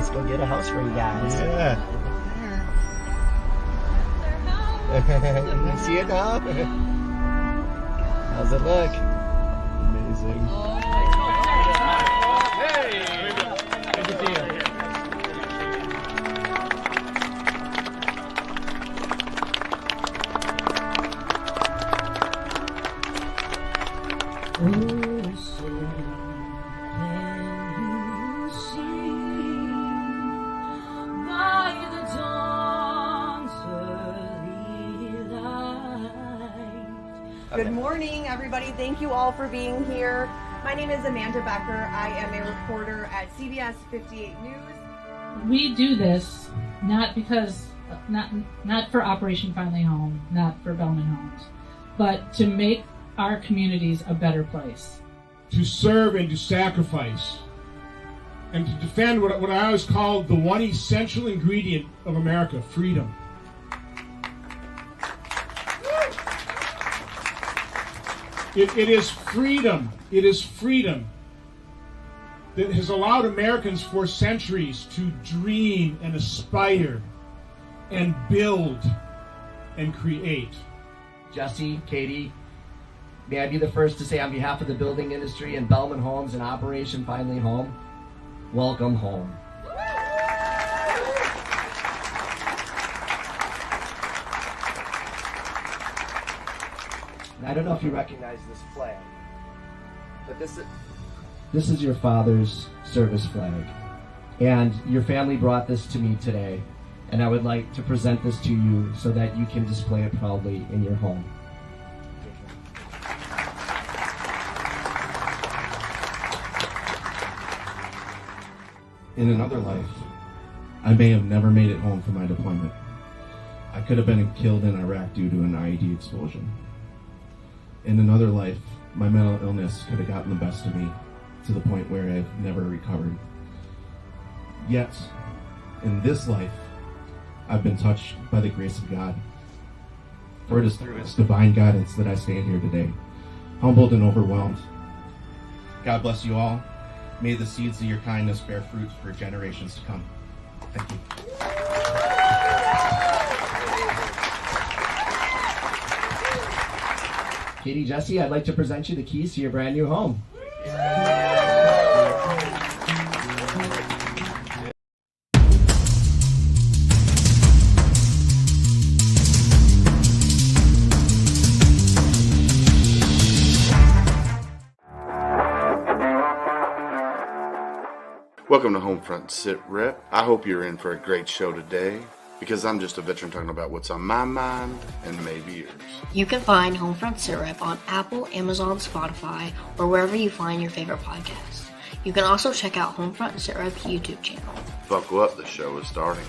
let's go get a house for you guys. Yeah. You see it now? How's it look? Amazing. Hey! Good to see you. Good morning, everybody. Thank you all for being here. My name is Amanda Becker. I am a reporter at CBS 58 News. We do this not because, not for Operation Finally Home, not for Belman Homes, but to make our communities a better place. To serve and to sacrifice, and to defend what I always call the one essential ingredient of America, freedom. It is freedom. It is freedom that has allowed Americans for centuries to dream and aspire and build and create. Jesse, Katie, may I be the first to say on behalf of the building industry and Belman Homes and Operation Finally Home, welcome home. I don't know if you recognize this flag, but this is your father's service flag, and your family brought this to me today, and I would like to present this to you so that you can display it proudly in your home. In another life, I may have never made it home from my deployment. I could have been killed in Iraq due to an IED explosion. In another life, my mental illness could have gotten the best of me to the point where I've never recovered. Yet, in this life, I've been touched by the grace of God. For it is through His divine guidance that I stand here today, humbled and overwhelmed. God bless you all. May the seeds of your kindness bear fruit for generations to come. Thank you. Katie, Jesse, I'd like to present you the keys to your brand new home. Welcome to HomeFront Sitrep. I hope you're in for a great show today, because I'm just a veteran talking about what's on my mind and maybe yours. You can find HomeFront Sitrep on Apple, Amazon, Spotify, or wherever you find your favorite podcasts. You can also check out HomeFront Sitrep's YouTube channel. Buckle up, the show is starting.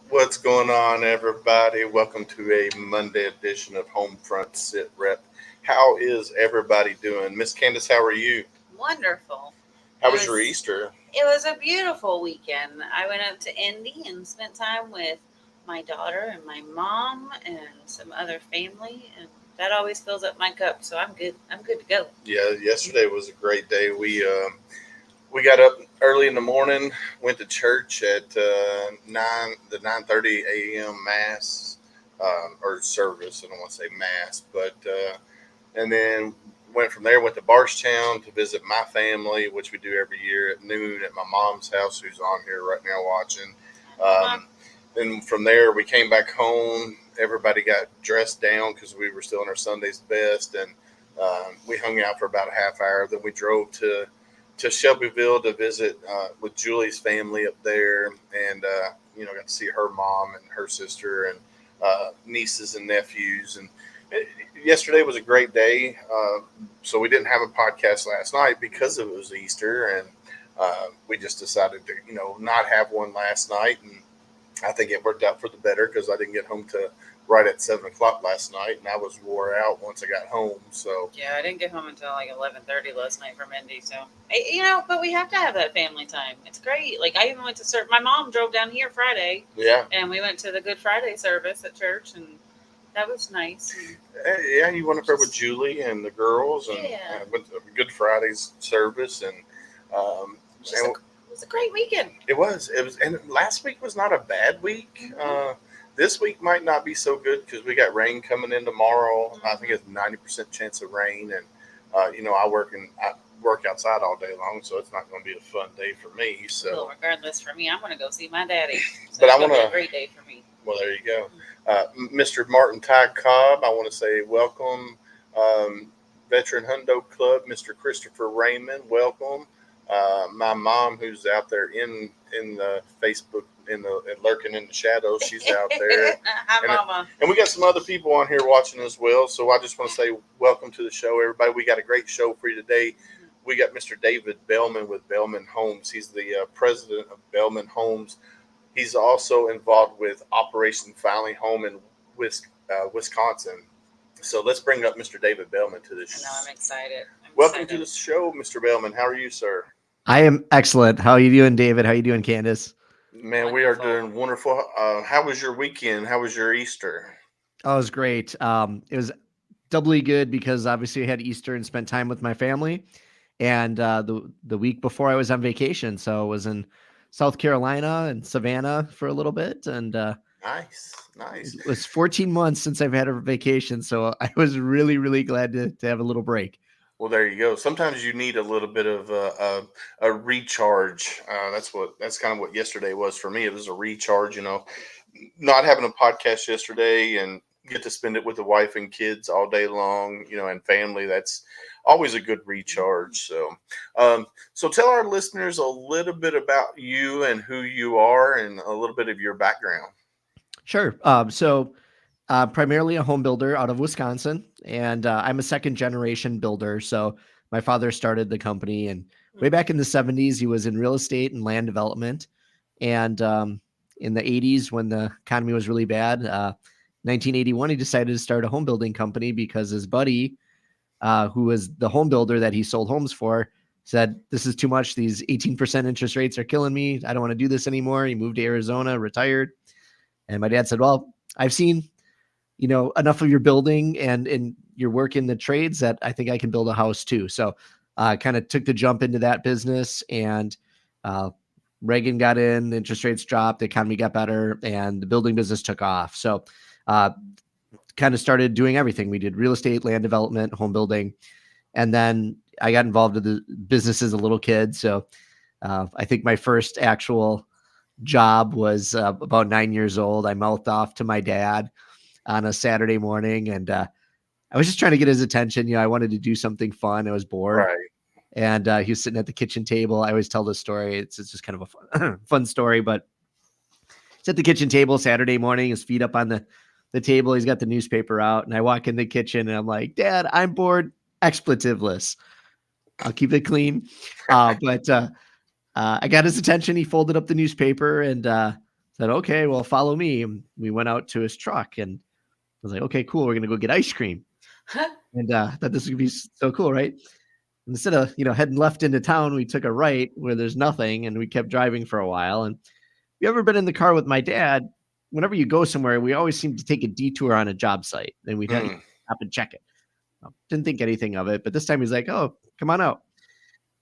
What's going on, everybody? Welcome to a Monday edition of HomeFront Sitrep. How is everybody doing? Miss Candace, how are you? Wonderful. How was your Easter? It was a beautiful weekend. I went up to Indy and spent time with my daughter and my mom and some other family, and that always fills up my cup. So I'm good. I'm good to go. Yeah, yesterday was a great day. We got up early in the morning, went to church at the 9:30 a.m. mass or service. I don't want to say mass, but and then went from there. Went to Barstown to visit my family, which we do every year at noon at my mom's house, who's on here right now watching. Then from there, we came back home. Everybody got dressed down because we were still in our Sunday's best, and we hung out for about a half hour. Then we drove to Shelbyville to visit with Julie's family up there, and got to see her mom and her sister and nieces and nephews. And yesterday was a great day. So we didn't have a podcast last night because it was Easter, and we just decided to not have one last night. And I think it worked out for the better because I didn't get home to right at 7:00 last night, and I was wore out once I got home. So yeah, I didn't get home until like 11:30 last night from Indy. So but we have to have that family time. It's great. Like I even went to serve. My mom drove down here Friday. Yeah, and we went to the Good Friday service at church, and that was nice. Yeah, you went up there with Julie and the girls, and went to Good Friday's service, and it was a great weekend. It was, and last week was not a bad week. This week might not be so good because we got rain coming in tomorrow. I think it's 90% chance of rain, and I work outside all day long, so it's not going to be a fun day for me. So, well, regardless, for me, I'm going to go see my daddy. So but it's I want to be a great day for me. Well, there you go, Mr. Martin Ty Cobb. I want to say welcome, Veteran Hundo Club, Mr. Christopher Raymond. Welcome. My mom, who's out there in the Facebook, lurking in the shadows, she's out there. Hi, Mama. And we got some other people on here watching as well. So I just want to say welcome to the show, everybody. We got a great show for you today. We got Mr. David Belman with Belman Homes. He's the president of Belman Homes. He's also involved with Operation Finally Home in Wisconsin. So let's bring up Mr. David Belman to this show. I know, I'm excited. Welcome to the show, Mr. Belman. How are you, sir? I am excellent. How are you doing, David? How are you doing, Candace? Man, we are doing wonderful. How was your weekend? How was your Easter? Oh, it was great. It was doubly good because obviously I had Easter and spent time with my family. And the week before I was on vacation. So I was in South Carolina and Savannah for a little bit. And nice. It was 14 months since I've had a vacation. So I was really, really glad to have a little break. Well, there you go. Sometimes you need a little bit of a recharge. That's kind of what yesterday was for me. It was a recharge, not having a podcast yesterday and get to spend it with the wife and kids all day long, and family. That's always a good recharge. So, so tell our listeners a little bit about you and who you are and a little bit of your background. Sure. So primarily a home builder out of Wisconsin, and I'm a second generation builder. So my father started the company, and way back in the 70s, he was in real estate and land development. And in the 80s, when the economy was really bad, 1981, he decided to start a home building company because his buddy, who was the home builder that he sold homes for, said, "This is too much. These 18% interest rates are killing me. I don't want to do this anymore." He moved to Arizona, retired. And my dad said, "Well, I've seen enough of your building and your work in the trades that I think I can build a house too." So kind of took the jump into that business, and Reagan got in, interest rates dropped, the economy got better, and the building business took off. So kind of started doing everything. We did real estate, land development, home building. And then I got involved with the business as a little kid. So I think my first actual job was about 9 years old. I mouthed off to my dad on a Saturday morning, and I was just trying to get his attention. I wanted to do something fun. I was bored. Right. And he was sitting at the kitchen table. I always tell this story. It's just kind of a fun story, but he's at the kitchen table Saturday morning, his feet up on the table. He's got the newspaper out, and I walk in the kitchen and I'm like, "Dad, I'm bored, expletiveless. I'll keep it clean." But I got his attention. He folded up the newspaper and said, "Okay, well, follow me." And we went out to his truck, and I was like, "Okay, cool. We're going to go get ice cream." And thought this would be so cool, right? And instead of, heading left into town, we took a right where there's nothing, and we kept driving for a while. And if you ever been in the car with my dad, whenever you go somewhere, we always seem to take a detour on a job site. And we'd have stop and check it. Didn't think anything of it, but this time he's like, oh, come on out.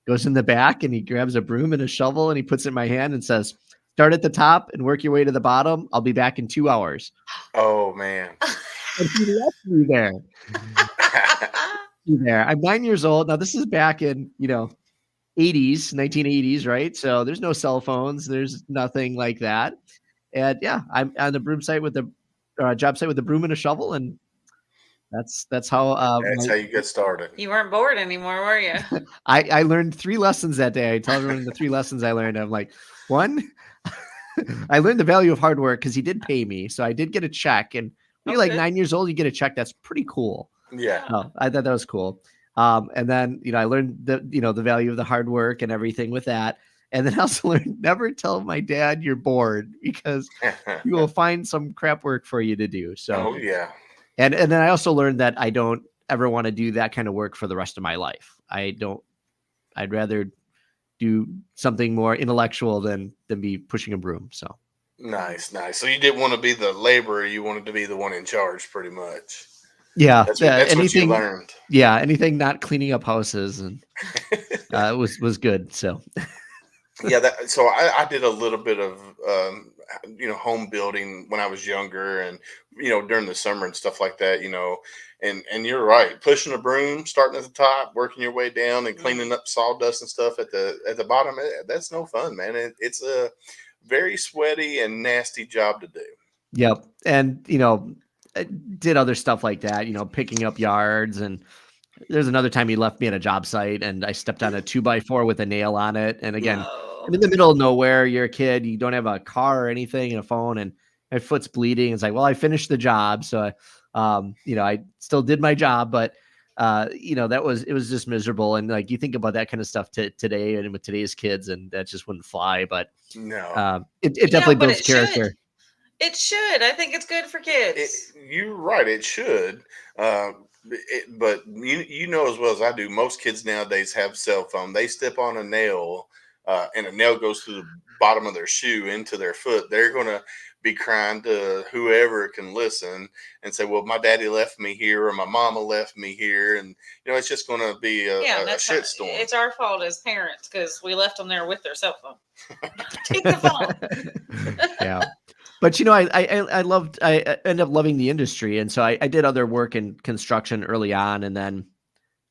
Goes in the back and he grabs a broom and a shovel and he puts it in my hand and says, start at the top and work your way to the bottom. I'll be back in 2 hours. Oh man. And he left me there. I'm 9 years old. Now this is back in, 1980s, right? So there's no cell phones. There's nothing like that. And yeah, I'm on the broom site with the job site with the broom and a shovel. And that's how That's how you get started. You weren't bored anymore, were you? I learned 3 lessons that day. I tell everyone the 3 lessons I learned. I'm like, 1, I learned the value of hard work because he did pay me. So I did get a check. And when you're like 9 years old, you get a check. That's pretty cool. Yeah. No, I thought that was cool. And then, I learned the value of the hard work and everything with that. And then I also learned never tell my dad you're bored because you will find some crap work for you to do. So, oh yeah. And then I also learned that I don't ever want to do that kind of work for the rest of my life. I'd rather do something more intellectual than be pushing a broom. So nice. So you didn't want to be the laborer, you wanted to be the one in charge pretty much. Yeah. That's anything, what you learned. Yeah. Anything not cleaning up houses and was good. So yeah. So I did a little bit of, home building when I was younger and, during the summer and stuff like that, and you're right. Pushing a broom, starting at the top, working your way down and cleaning up sawdust and stuff at the bottom. That's no fun, man. It's a very sweaty and nasty job to do. Yep. And, I did other stuff like that, picking up yards. And there's another time he left me at a job site and I stepped on a 2x4 with a nail on it. And again, I'm in the middle of nowhere. You're a kid. You don't have a car or anything and a phone and my foot's bleeding. It's like, well, I finished the job. So, I still did my job, but, it was just miserable. And like, you think about that kind of stuff today and with today's kids and that just wouldn't fly. But no, it definitely builds character. It should. I think it's good for kids. You're right. It should. But you know as well as I do, most kids nowadays have cell phone. They step on a nail and a nail goes through the bottom of their shoe into their foot. They're going to be crying to whoever can listen and say, well, my daddy left me here or my mama left me here. And, it's just going to be a shitstorm. It's our fault as parents because we left them there with their cell phone. Take the phone. Yeah. But, I ended up loving the industry. And so I did other work in construction early on. And then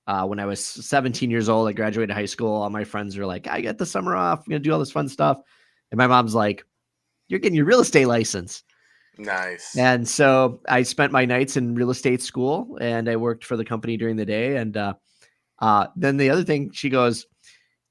when I was 17 years old, I graduated high school. All my friends were like, I get the summer off. I'm going to do all this fun stuff. And my mom's like, you're getting your real estate license. Nice. And so I spent my nights in real estate school and I worked for the company during the day. And then the other thing, she goes,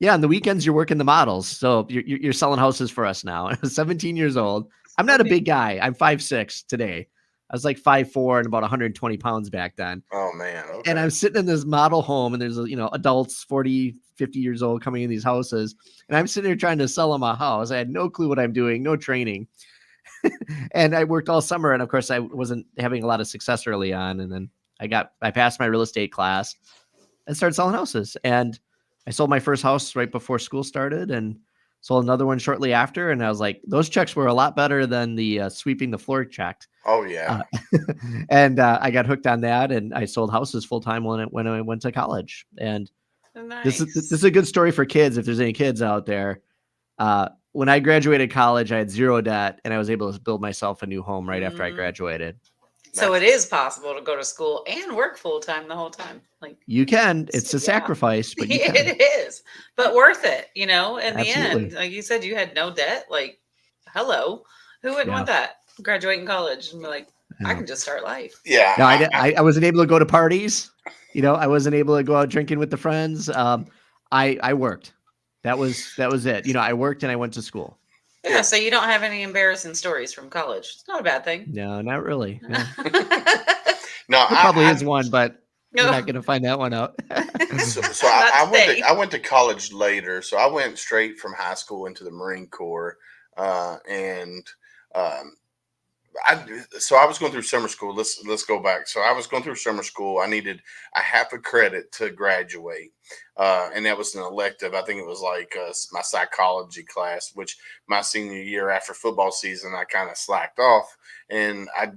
yeah, on the weekends, you're working the models. So you're selling houses for us now. I was 17 years old. I'm not a big guy. I'm 5'6" today. I was like 5'4" and about 120 pounds back then. Oh man. Okay. And I'm sitting in this model home and there's, adults 40, 50 years old coming in these houses. And I'm sitting here trying to sell them a house. I had no clue what I'm doing, no training. And I worked all summer. And of course I wasn't having a lot of success early on. And then I passed my real estate class and started selling houses. And I sold my first house right before school started and sold another one shortly after. And I was like, those checks were a lot better than the sweeping the floor check. Oh yeah. And I got hooked on that and I sold houses full time when I went to college. And nice. This is a good story for kids. If there's any kids out there, when I graduated college, I had 0 debt and I was able to build myself a new home right after I graduated. So it is possible to go to school and work full time the whole time. Like you can, it's a sacrifice, but you can. It is, but worth it. In Absolutely. the end, like you said, you had no debt. Like, hello, who wouldn't want that? Graduate in college and be like, I can just start life. Yeah. No, I wasn't able to go to parties. I wasn't able to go out drinking with the friends. I worked. That was it. I worked and I went to school. Yeah, so you don't have any embarrassing stories from college. It's not a bad thing. No, not really. No. No, there probably is one, but you're not going to find that one out. So I went to college later. So I went straight from high school into the Marine Corps, so I was going through summer school. Let's go back. So I was going through summer school. I needed a half a credit to graduate. And that was an elective. I think it was like my psychology class, which my senior year after football season, I kind of slacked off and I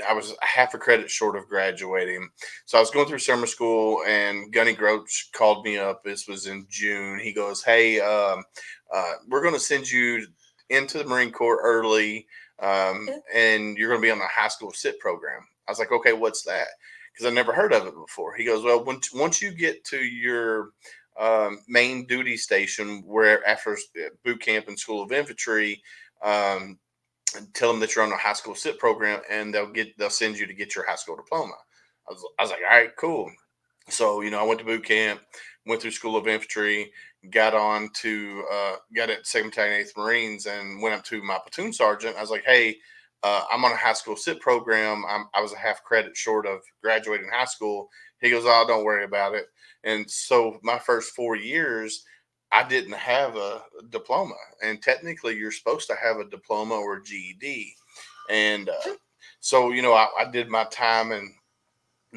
I was half a credit short of graduating. So I was going through summer school, and Gunny Groach called me up. This was in June. He goes, "Hey, we're going to send you into the Marine Corps early, and you're going to be on the high school SIT program." I was like, "Okay, what's that?" Because I never heard of it before. He goes, "Well, once you get to your main duty station, where after boot camp and School of Infantry, tell them that you're on the high school SIT program, and they'll send you to get your high school diploma." I was like, "All right, cool." So, I went to boot camp, went through School of Infantry, got at 2nd Battalion 8th Marines, and went up to my platoon sergeant. I was like, "Hey, I'm on a high school SIT program. I was a half credit short of graduating high school." He goes, "Oh, don't worry about it." And so my first 4 years, I didn't have a diploma, and technically you're supposed to have a diploma or a GED. And so, I did my time and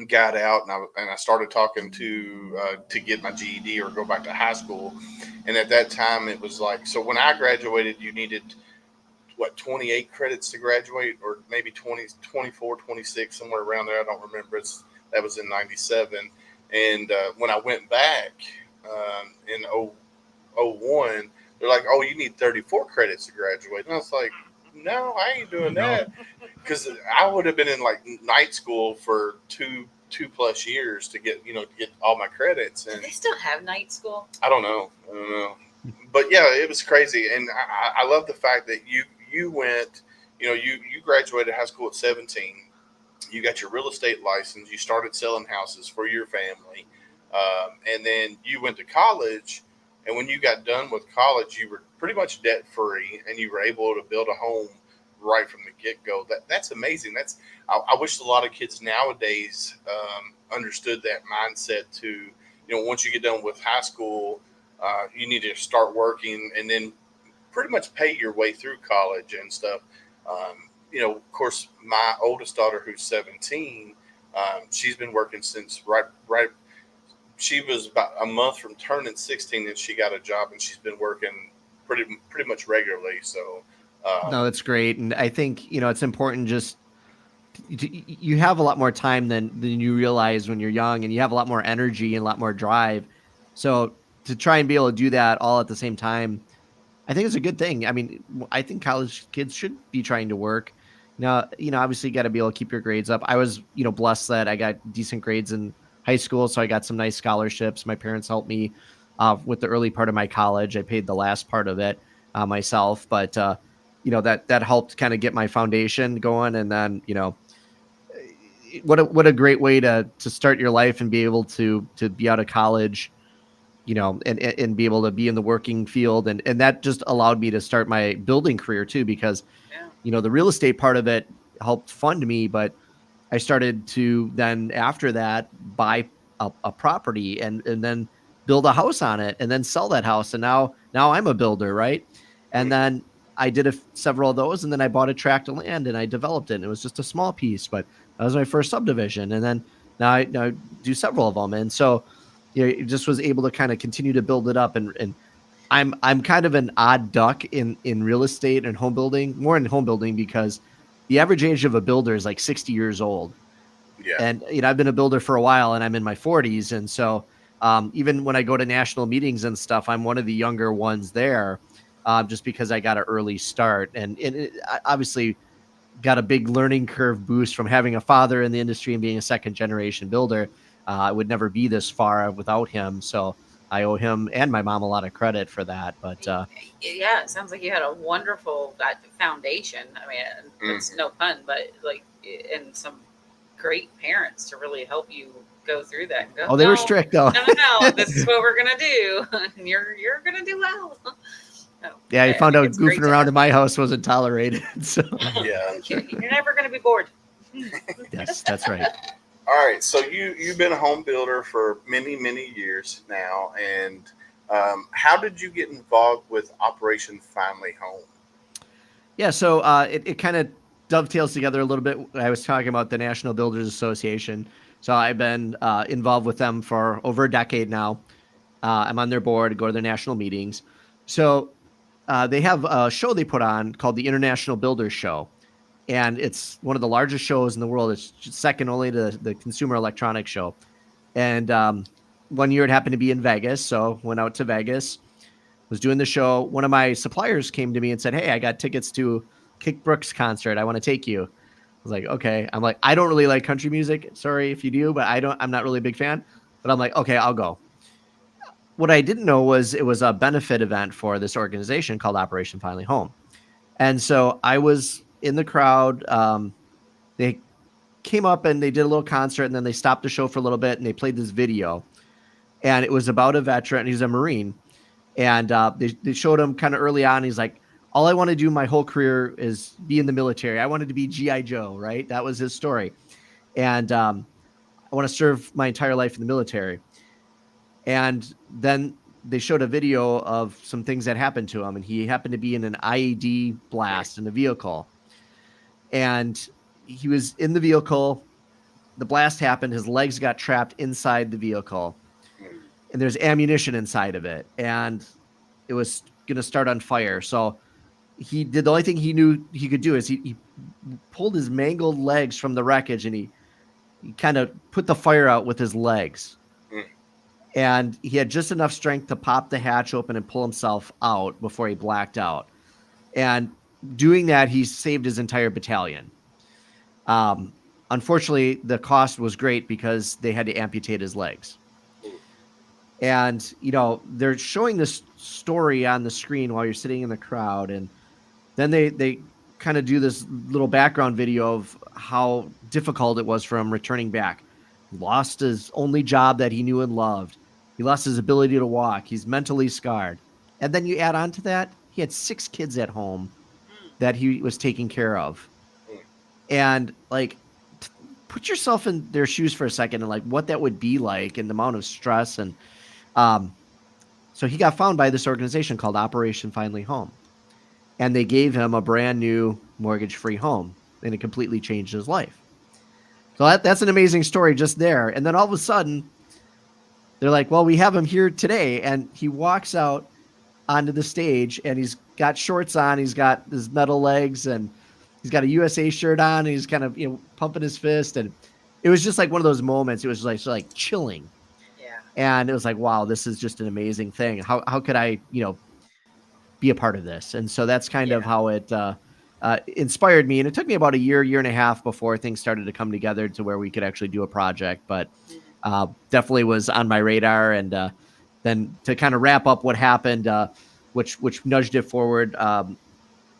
got out, and I started talking to get my GED or go back to high school. And at that time it was like, so when I graduated, you needed 28 credits to graduate, or maybe 20, 24, 26, somewhere around there. I don't remember. That was in 97. And when I went back in 01, they're like, "Oh, you need 34 credits to graduate." And I was like, "No, I ain't doing that." Because I would have been in like night school for two plus years to get all my credits. And Do they still have night school? I don't know. But yeah, it was crazy. And I love the fact that you went, you graduated high school at 17. You got your real estate license. You started selling houses for your family. And then you went to college. And when you got done with college, you were pretty much debt free, and you were able to build a home right from the get go. That's amazing. I wish a lot of kids nowadays understood that mindset to, once you get done with high school, you need to start working and then pretty much pay your way through college and stuff. Of course, my oldest daughter, who's 17, she's been working since right. She was about a month from turning 16, and she got a job, and she's been working pretty much regularly. So, no, that's great. And I think, it's important you have a lot more time than you realize when you're young, and you have a lot more energy and a lot more drive. So to try and be able to do that all at the same time, I think it's a good thing. I mean, I think college kids should be trying to work. Now, obviously you got to be able to keep your grades up. I was, blessed that I got decent grades in high school, so I got some nice scholarships. My parents helped me with the early part of my college. I paid the last part of it myself, but that helped kind of get my foundation going. And then what a great way to start your life and be able to be out of college, and be able to be in the working field, and that just allowed me to start my building career too, because the real estate part of it helped fund me, but I started to then after that buy a property and then build a house on it and then sell that house. And now I'm a builder. Right. And then I did several of those, and then I bought a tract of land and I developed it. And it was just a small piece, but that was my first subdivision. And then now I do several of them. And so, it just was able to kind of continue to build it up. And I'm kind of an odd duck in real estate and home building, more in home building, because the average age of a builder is like 60 years old. Yeah. And, I've been a builder for a while, and I'm in my 40s. And so even when I go to national meetings and stuff, I'm one of the younger ones there, just because I got an early start. And I obviously got a big learning curve boost from having a father in the industry and being a second generation builder. I would never be this far without him. So I owe him and my mom a lot of credit for that. But yeah, it sounds like you had a wonderful foundation. I mean, it's no pun, but and some great parents to really help you go through that. And go, oh, they were strict though. No, this is what we're gonna do, and you're gonna do well. Yeah, I found out goofing around in my house wasn't tolerated. So yeah, you're never gonna be bored. Yes, that's right. All right, so you've been a home builder for many years now, and how did you get involved with Operation Family Home? Yeah, so it kind of dovetails together a little bit. I was talking about the National Builders Association, so I've been involved with them for over a decade now. I'm on their board, go to their national meetings. So they have a show they put on called the International Builders Show. and it's one of the largest shows in the world. It's second only to the Consumer Electronics Show. And 1 year it happened to be in Vegas, so went out to Vegas, was doing the show. One of my suppliers came to me and said, "Hey, I got tickets to Kick Brooks concert. I want to take you." I was like, "Okay." I'm like, "I don't really like country music. Sorry if you do, but I'm not really a big fan." But I'm like, "Okay, I'll go." What I didn't know was it was a benefit event for this organization called Operation Finally Home. And so I was in the crowd. They came up and they did a little concert, and then they stopped the show for a little bit and they played this video. And it was about a veteran. He's a Marine. And they showed him kind of early on. He's like, "All I want to do my whole career is be in the military. I wanted to be G.I. Joe," right? That was his story. And I want to serve my entire life in the military. And then they showed a video of some things that happened to him. And he happened to be in an IED blast in a vehicle. And he was in the vehicle. The blast happened. His legs got trapped inside the vehicle. And there's ammunition inside of it. And it was going to start on fire. So he did the only thing he knew he could do is he pulled his mangled legs from the wreckage, and he kind of put the fire out with his legs. And he had just enough strength to pop the hatch open and pull himself out before he blacked out. And doing that, he saved his entire battalion. Unfortunately, the cost was great because they had to amputate his legs. And, you know, they're showing this story on the screen while you're sitting in the crowd. And then they kind of do this little background video of how difficult it was for him returning back. He lost his only job that he knew and loved. He lost his ability to walk. He's mentally scarred. And then you add on to that, he had 6 kids at home that he was taking care of. And like, put yourself in their shoes for a second and like what that would be like and the amount of stress. And so he got found by this organization called Operation Finally Home. And they gave him a brand new mortgage-free home, and it completely changed his life. So that's an amazing story just there. And then all of a sudden, they're like, "Well, we have him here today." And he walks out onto the stage, and he's got shorts on. He's got his metal legs, and he's got a USA shirt on. And he's kind of, you know, pumping his fist. And it was just like one of those moments. It was like chilling. Yeah. And it was like, wow, this is just an amazing thing. How could I, you know, be a part of this? And so that's kind of how it inspired me. And it took me about a year and a half before things started to come together to where we could actually do a project. But definitely was on my radar. And then to kind of wrap up what happened, which nudged it forward.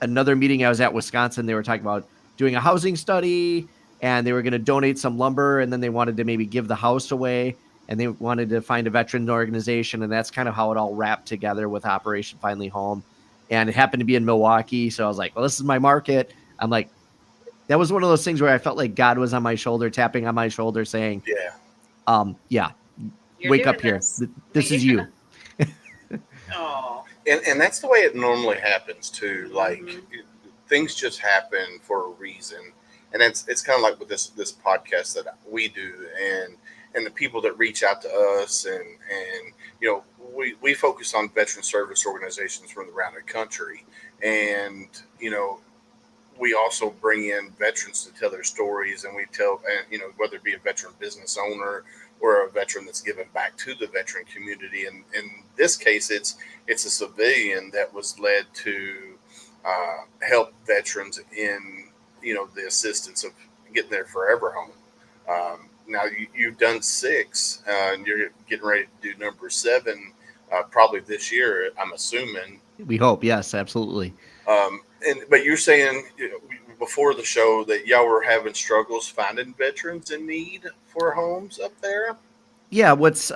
Another meeting I was at Wisconsin, they were talking about doing a housing study, and they were going to donate some lumber, and then they wanted to maybe give the house away, and they wanted to find a veteran organization. And that's kind of how it all wrapped together with Operation Finally Home. And it happened to be in Milwaukee. So I was like, well, this is my market. I'm like, that was one of those things where I felt like God was on my shoulder, tapping on my shoulder saying, yeah, You're wake doing up here. this. This is you. Oh. And that's the way it normally happens too. Like things just happen for a reason. And it's kind of like with this podcast that we do and the people that reach out to us and you know, we focus on veteran service organizations from around the country. And, you know, we also bring in veterans to tell their stories, and we tell, you know, whether it be a veteran business owner or a veteran that's given back to the veteran community. And in this case, it's a civilian that was led to help veterans in, you know, the assistance of getting their forever home. Now you've done 6, and you're getting ready to do number 7, probably this year, I'm assuming. We hope. Yes, absolutely. But you're saying, you know, before the show that y'all were having struggles finding veterans in need for homes up there. Yeah. What's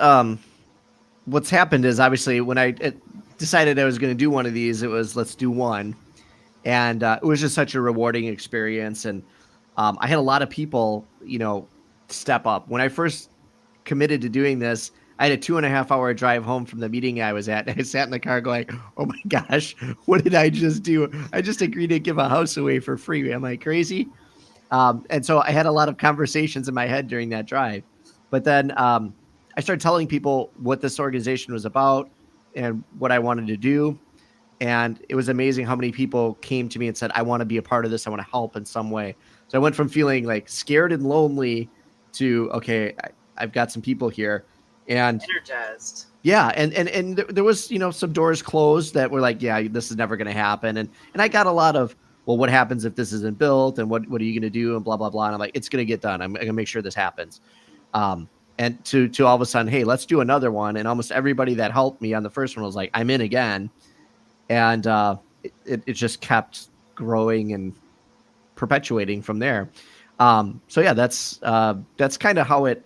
happened is obviously when I decided I was going to do one of these, it was, let's do one. And it was just such a rewarding experience. And I had a lot of people, you know, step up. When I first committed to doing this, I had a 2.5-hour drive home from the meeting I was at. I sat in the car going, oh my gosh, what did I just do? I just agreed to give a house away for free. Am I crazy? And so I had a lot of conversations in my head during that drive. But then I started telling people what this organization was about and what I wanted to do. And it was amazing how many people came to me and said, I want to be a part of this. I want to help in some way. So I went from feeling like scared and lonely to, okay, I've got some people here. And Energized. yeah, and there was, you know, some doors closed that were like, yeah, this is never going to happen. And I got a lot of, well, what happens if this isn't built, and what are you going to do, and blah blah blah. And I'm like, it's going to get done. I'm going to make sure this happens. And to all of a sudden, hey, let's do another one. And almost everybody that helped me on the first one was like, I'm in again. And it just kept growing and perpetuating from there. So yeah, that's kind of how it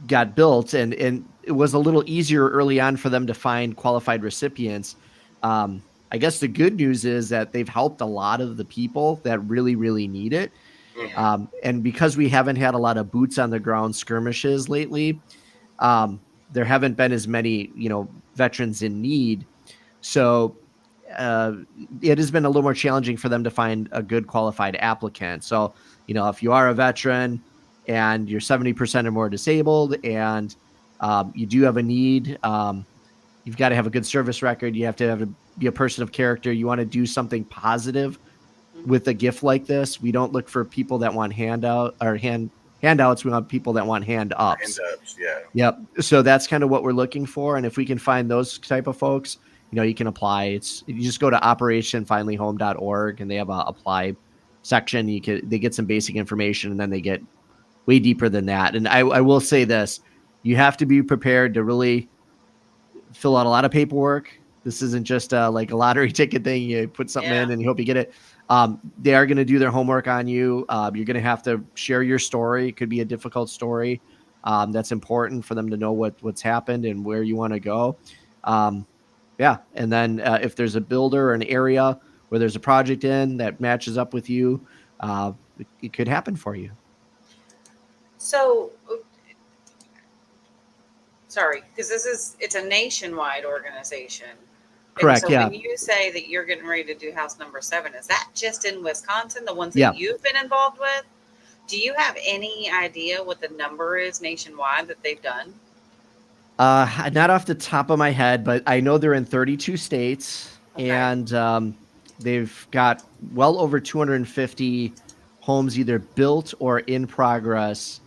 got built, and it was a little easier early on for them to find qualified recipients. I guess the good news is that they've helped a lot of the people that really, really need it. And because we haven't had a lot of boots on the ground skirmishes lately, there haven't been as many, you know, veterans in need. So it has been a little more challenging for them to find a good qualified applicant. So, you know, if you are a veteran and you're 70% or more disabled, and you do have a need, you've got to have a good service record. You have to be a person of character. You want to do something positive with a gift like this. We don't look for people that want handouts. We want people that want hand ups. Yeah. Yep. So that's kind of what we're looking for. And if we can find those type of folks, you know, you can apply. You just go to operationfinallyhome.org, and they have a apply section. They get some basic information, and then they get way deeper than that. And I will say this, you have to be prepared to really fill out a lot of paperwork. This isn't just like a lottery ticket thing. You put something in and you hope you get it. They are going to do their homework on you. You're going to have to share your story. It could be a difficult story. That's important for them to know what's happened and where you want to go. Yeah. And then if there's a builder or an area where there's a project in that matches up with you, it could happen for you. So, sorry, because it's a nationwide organization. Correct. And so yeah. when you say that you're getting ready to do house number 7, is that just in Wisconsin, the ones that you've been involved with? Do you have any idea what the number is nationwide that they've done? Not off the top of my head, but I know they're in 32 states, and they've got well over 250 homes either built or in progress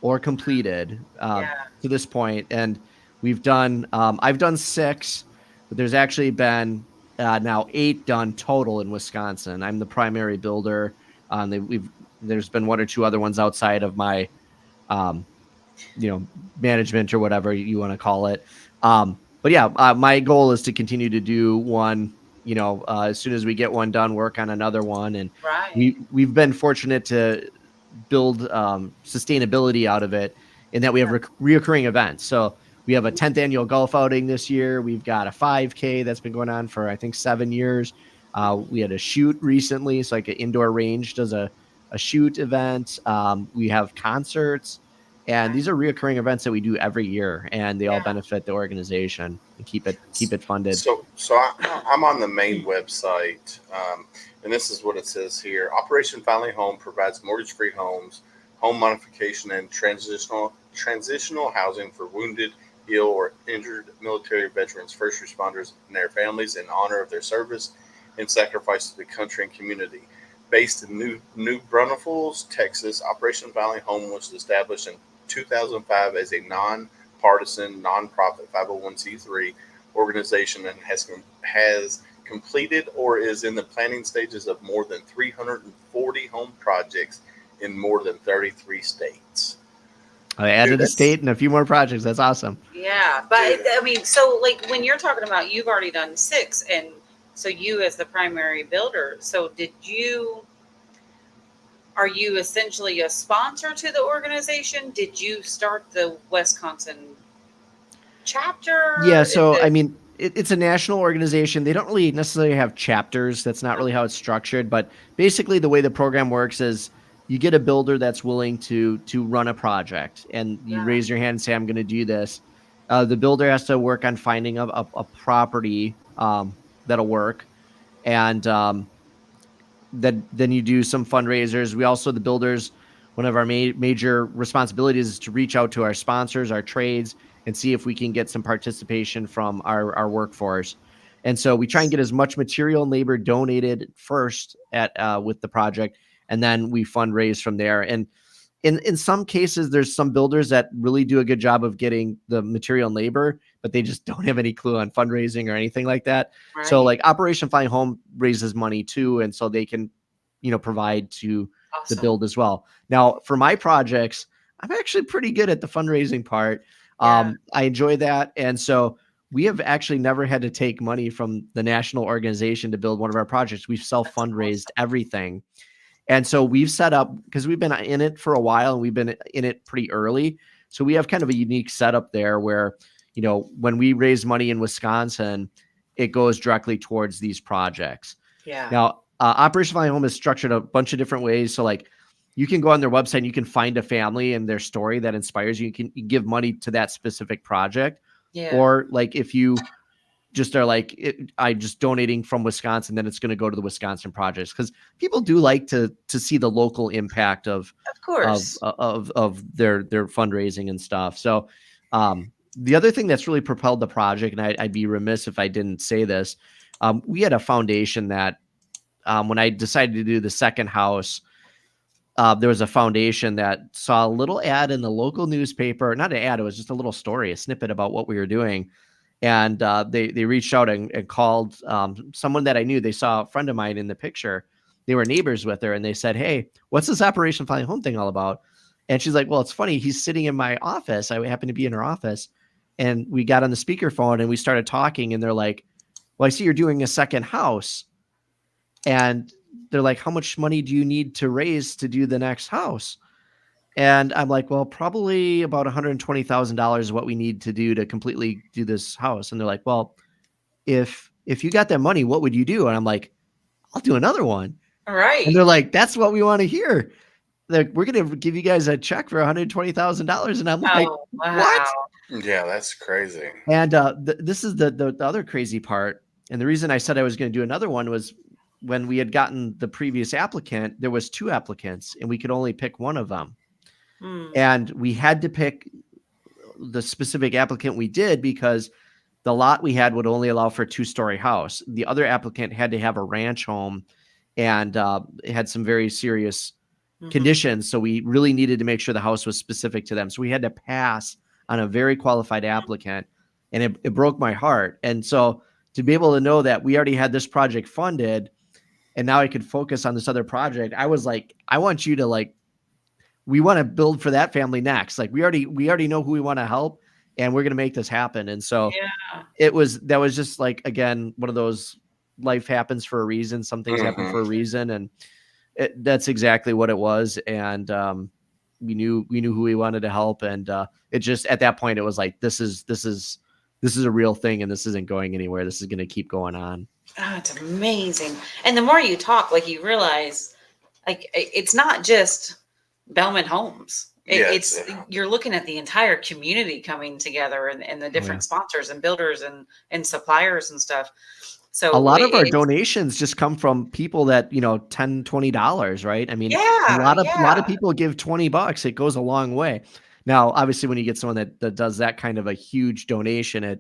or completed to this point. And we've done, I've done 6, but there's actually been now 8 done total in Wisconsin. I'm the primary builder. There's been 1 or 2 other ones outside of my, management or whatever you want to call it. But yeah, my goal is to continue to do one, as soon as we get one done, work on another one. And we've been fortunate to build sustainability out of it, in that we have reoccurring events. So we have a 10th annual golf outing this year. We've got a 5K that's been going on for, I think, 7 years. We had a shoot recently. So like an indoor range does a shoot event. We have concerts, and these are reoccurring events that we do every year, and they all benefit the organization and keep it funded. So I'm on the main website, and this is what it says here. Operation Finally Home provides mortgage-free homes, home modification, and transitional housing for wounded, ill, or injured military veterans, first responders, and their families in honor of their service and sacrifice to the country and community. Based in New Braunfels, Texas, Operation Valley Home was established in 2005 as a non-partisan, non-profit 501c3 organization, and has completed or is in the planning stages of more than 340 home projects in more than 33 states. I added a state and a few more projects. That's awesome. Yeah, but I mean, so like when you're talking about, you've already done 6, and so you as the primary builder, so are you essentially a sponsor to the organization? Did you start the Wisconsin chapter? Yeah, so I mean, it's a national organization. They don't really necessarily have chapters. That's not really how it's structured. But basically the way the program works is you get a builder that's willing to run a project, and you raise your hand and say, I'm going to do this. The builder has to work on finding a property that'll work. And then you do some fundraisers. We also, the builders, one of our major responsibilities is to reach out to our sponsors, our trades, and see if we can get some participation from our workforce. And so we try and get as much material and labor donated first with the project, and then we fundraise from there. And in some cases, there's some builders that really do a good job of getting the material and labor, but they just don't have any clue on fundraising or anything like that. Right. So like Operation Flying Home raises money too, and so they can, provide to the build as well. Now, for my projects, I'm actually pretty good at the fundraising part. I enjoy that, and so we have actually never had to take money from the national organization to build one of our projects. We've self-fundraised everything. And so we've set up, because we've been in it for a while and we've been in it pretty early. So we have kind of a unique setup there where, when we raise money in Wisconsin, it goes directly towards these projects. Yeah. Now, Operation Flying Home is structured a bunch of different ways. So like you can go on their website and you can find a family and their story that inspires you. You can give money to that specific project. Yeah. Or like if you just are like, I just donating from Wisconsin, then it's going to go to the Wisconsin projects, because people do like to see the local impact of course of their fundraising and stuff. So the other thing that's really propelled the project, and I'd be remiss if I didn't say this, we had a foundation that when I decided to do the second house, there was a foundation that saw a little ad in the local newspaper, not an ad, it was just a little story, a snippet about what we were doing. And they reached out and called someone that I knew. They saw a friend of mine in the picture. They were neighbors with her, and they said, "Hey, what's this Operation Flying Home thing all about?" And she's like, "Well, it's funny. He's sitting in my office. I happened to be in her office." And we got on the speakerphone and we started talking, and they're like, "Well, I see you're doing a second house." And they're like, "How much money do you need to raise to do the next house?" And I'm like, "Well, probably about $120,000 is what we need to do to completely do this house." And they're like, "Well, if you got that money, what would you do?" And I'm like, "I'll do another one." All right. And they're like, "That's what we want to hear. Like, we're going to give you guys a check for $120,000. And I'm like, wow. "What?" Yeah, that's crazy. And this is the other crazy part. And the reason I said I was going to do another one was when we had gotten the previous applicant, there was 2 applicants and we could only pick one of them. And we had to pick the specific applicant we did because the lot we had would only allow for a 2-story house. The other applicant had to have a ranch home and it had some very serious conditions. So we really needed to make sure the house was specific to them. So we had to pass on a very qualified applicant, and it broke my heart. And so to be able to know that we already had this project funded and now I could focus on this other project, I was like, I want you to we want to build for that family next. Like we already know who we want to help, and we're going to make this happen. And so that was just like, again, one of those life happens for a reason. Some things happen for a reason. And that's exactly what it was. And we knew who we wanted to help. And it just, at that point, it was like, this is a real thing, and this isn't going anywhere. This is going to keep going on. Oh, it's amazing. And the more you talk, you realize it's not just Belman Homes. You're looking at the entire community coming together, and the different sponsors and builders and suppliers and stuff. So a lot of our donations just come from people that, $10, $20, right? I mean, a lot of people give $20. It goes a long way. Now, obviously, when you get someone that does that kind of a huge donation,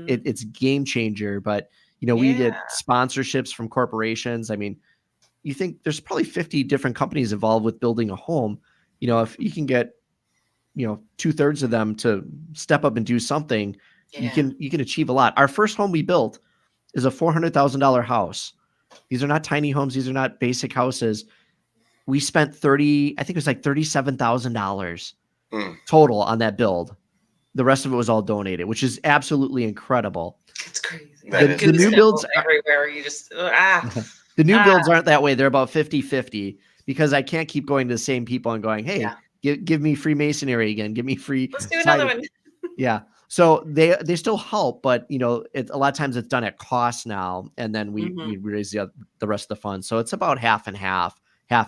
it's game changer. But, we get sponsorships from corporations. I mean, you think there's probably 50 different companies involved with building a home. If you can get, 2/3 of them to step up and do something, you can achieve a lot. Our first home we built is a $400,000 house. These are not tiny homes. These are not basic houses. We spent I think it was like $37,000 total on that build. The rest of it was all donated, which is absolutely incredible. It's crazy. The new builds everywhere. You just the new builds aren't that way. They're about 50-50 because I can't keep going to the same people and going, "Hey, give me free masonry again. Give me free." Let's do another one. Yeah. So they still help, but a lot of times it's done at cost now, and then we raise the rest of the funds. So it's about half and half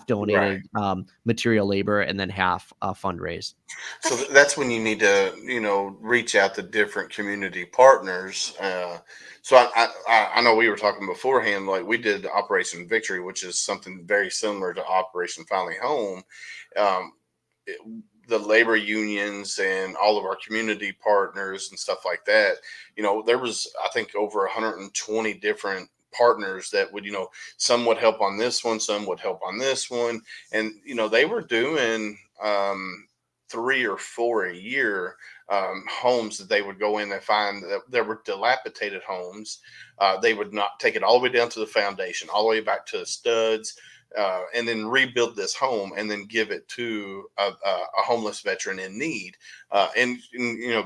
donated material labor, and then half fundraised. So that's when you need to reach out to different community partners. So I know we were talking beforehand, like we did Operation Victory, which is something very similar to Operation Finally Home. the labor unions and all of our community partners and stuff like that, there was, I think, over 120 different partners that would, some would help on this one, some would help on this one. And, they were doing 3 or 4 a year, homes that they would go in and find that there were dilapidated homes. They would not take it all the way down to the foundation, all the way back to the studs, and then rebuild this home and then give it to a homeless veteran in need. And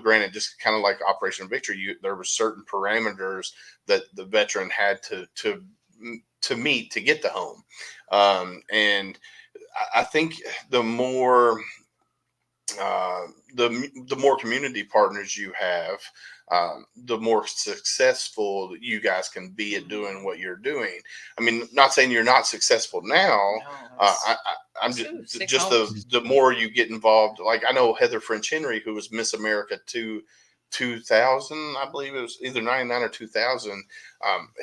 granted, just kind of like Operation Victory, there were certain parameters that the veteran had to meet to get the home. And I think the more community partners you have, the more successful you guys can be at doing what you're doing. I mean, not saying you're not successful now. I'm just the more you get involved. Like, I know Heather French Henry, who was Miss America 2000, I believe it was either 99 or 2000.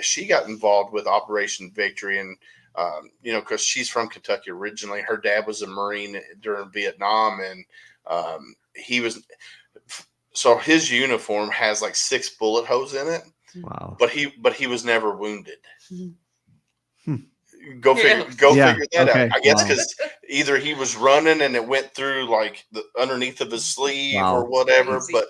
She got involved with Operation Victory, and because she's from Kentucky originally. Her dad was a Marine during Vietnam, and so his uniform has like 6 bullet holes in it. Wow. But he was never wounded. Hmm. Go figure that out. I guess Wow. because either he was running and it went through like the underneath of his sleeve Wow. or whatever. But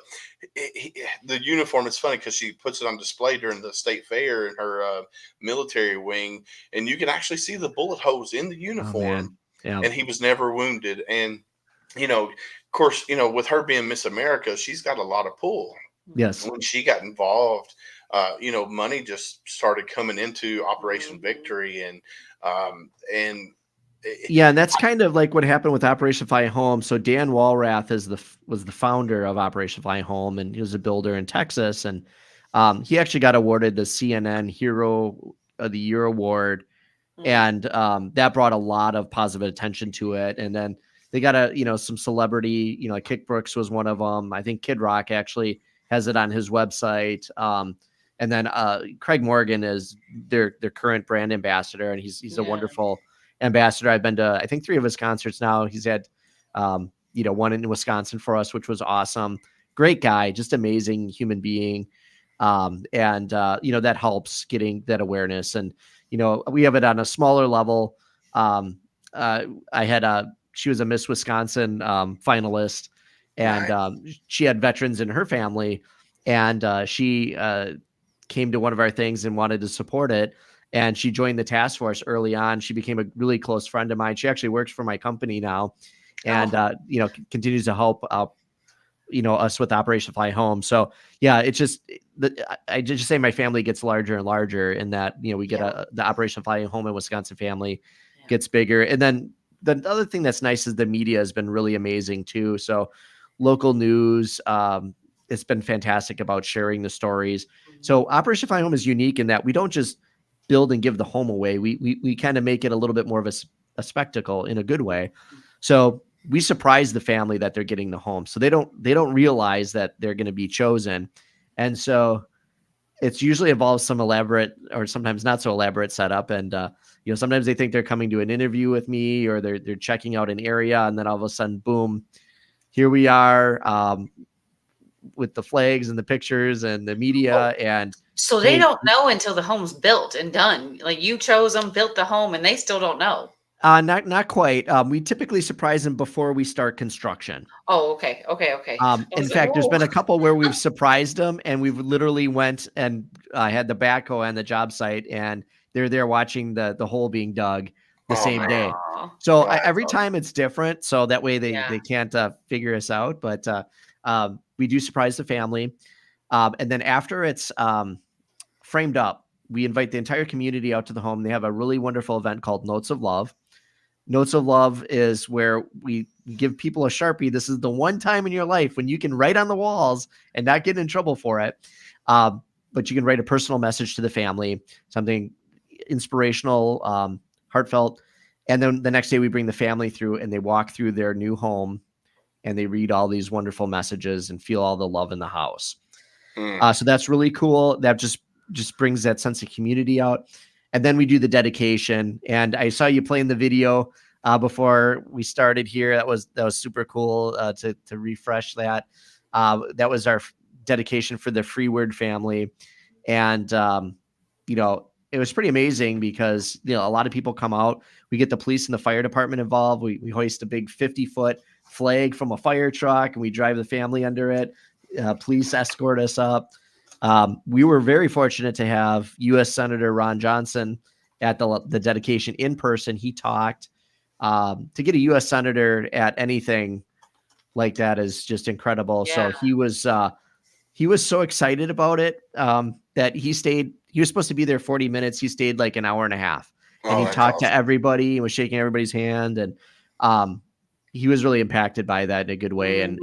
the uniform, it's funny because she puts it on display during the state fair in her military wing, and you can actually see the bullet holes in the uniform. Yeah. And he was never wounded. And of course, with her being Miss America, she's got a lot of pull. Yes. When she got involved, money just started coming into Operation Victory, and yeah, and that's kind of like what happened with Operation Fly Home. So Dan Walrath was the founder of Operation Fly Home, and he was a builder in Texas, and he actually got awarded the CNN Hero of the Year award, and that brought a lot of positive attention to it. And then they got some celebrity, like Kick Brooks was one of them. I think Kid Rock actually has it on his website. And then Craig Morgan is their current brand ambassador, and he's a wonderful ambassador. I've been to, I think, 3 of his concerts now. He's had, one in Wisconsin for us, which was awesome. Great guy, just amazing human being. That helps getting that awareness. And, we have it on a smaller level. She was a Miss Wisconsin finalist, and she had veterans in her family, and she came to one of our things and wanted to support it. And she joined the task force early on. She became a really close friend of mine. She actually works for my company now, and continues to help us with Operation Fly Home. So yeah, it's just I just say my family gets larger and larger, in that we get the Operation Fly Home in Wisconsin family gets bigger. And then the other thing that's nice is the media has been really amazing too. So local news, it's been fantastic about sharing the stories. So Operation Fly Home is unique in that we don't just build and give the home away. We kind of make it a little bit more of a spectacle in a good way. So we surprise the family that they're getting the home. So they don't realize that they're going to be chosen. And so it's usually involves some elaborate or sometimes not so elaborate setup. And, sometimes they think they're coming to an interview with me, or they're checking out an area, and then all of a sudden, boom, here we are, with the flags and the pictures and the media. And so they don't know until the home's built and done. Like, you chose them, built the home, and they still don't know. Not quite. We typically surprise them before we start construction. Oh, okay. In fact, there's been a couple where we've surprised them, and we've literally went and had the backhoe on the job site, and they're there watching the hole being dug the same day. So every time it's different. So that way they can't figure us out. But we do surprise the family. And then after it's framed up, we invite the entire community out to the home. They have a really wonderful event called Notes of Love. Notes of Love is where we give people a Sharpie. This is the one time in your life when you can write on the walls and not get in trouble for it. But you can write a personal message to the family, something inspirational, heartfelt. And then the next day we bring the family through, and they walk through their new home, and they read all these wonderful messages and feel all the love in the house. So that's really cool. That just brings that sense of community out. And then we do the dedication. And I saw you playing the video. before we started here. That was super cool to refresh that. That was our dedication for the Freeward family. And, it was pretty amazing because, a lot of people come out. We get the police and the fire department involved. We hoist a big 50-foot flag from a fire truck and we drive the family under it. Police escort us up. We were very fortunate to have U.S. Senator Ron Johnson at the dedication in person. He talked. To get a U.S. Senator at anything like that is just incredible. Yeah. So he was so excited about it that he stayed. He was supposed to be there 40 minutes. He stayed like an hour and a half, and he talked to everybody and was shaking everybody's hand. And he was really impacted by that in a good way. And,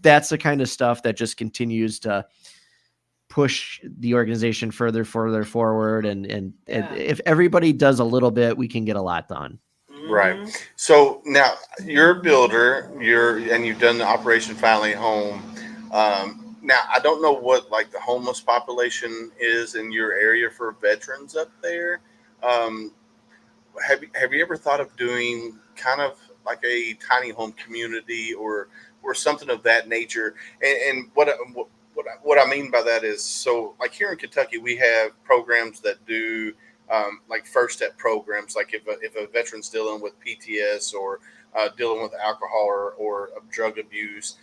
that's the kind of stuff that just continues to push the organization further forward. And if everybody does a little bit, we can get a lot done. Right. So now you're a builder, and you've done the Operation Finally Home. Now I don't know what like the homeless population is in your area for veterans up there. Have you ever thought of doing kind of like a tiny home community or something of that nature? And what I mean by that is, so like here in Kentucky, we have programs that do like first step programs. Like if a veteran's dealing with PTS or dealing with alcohol or drug abuse,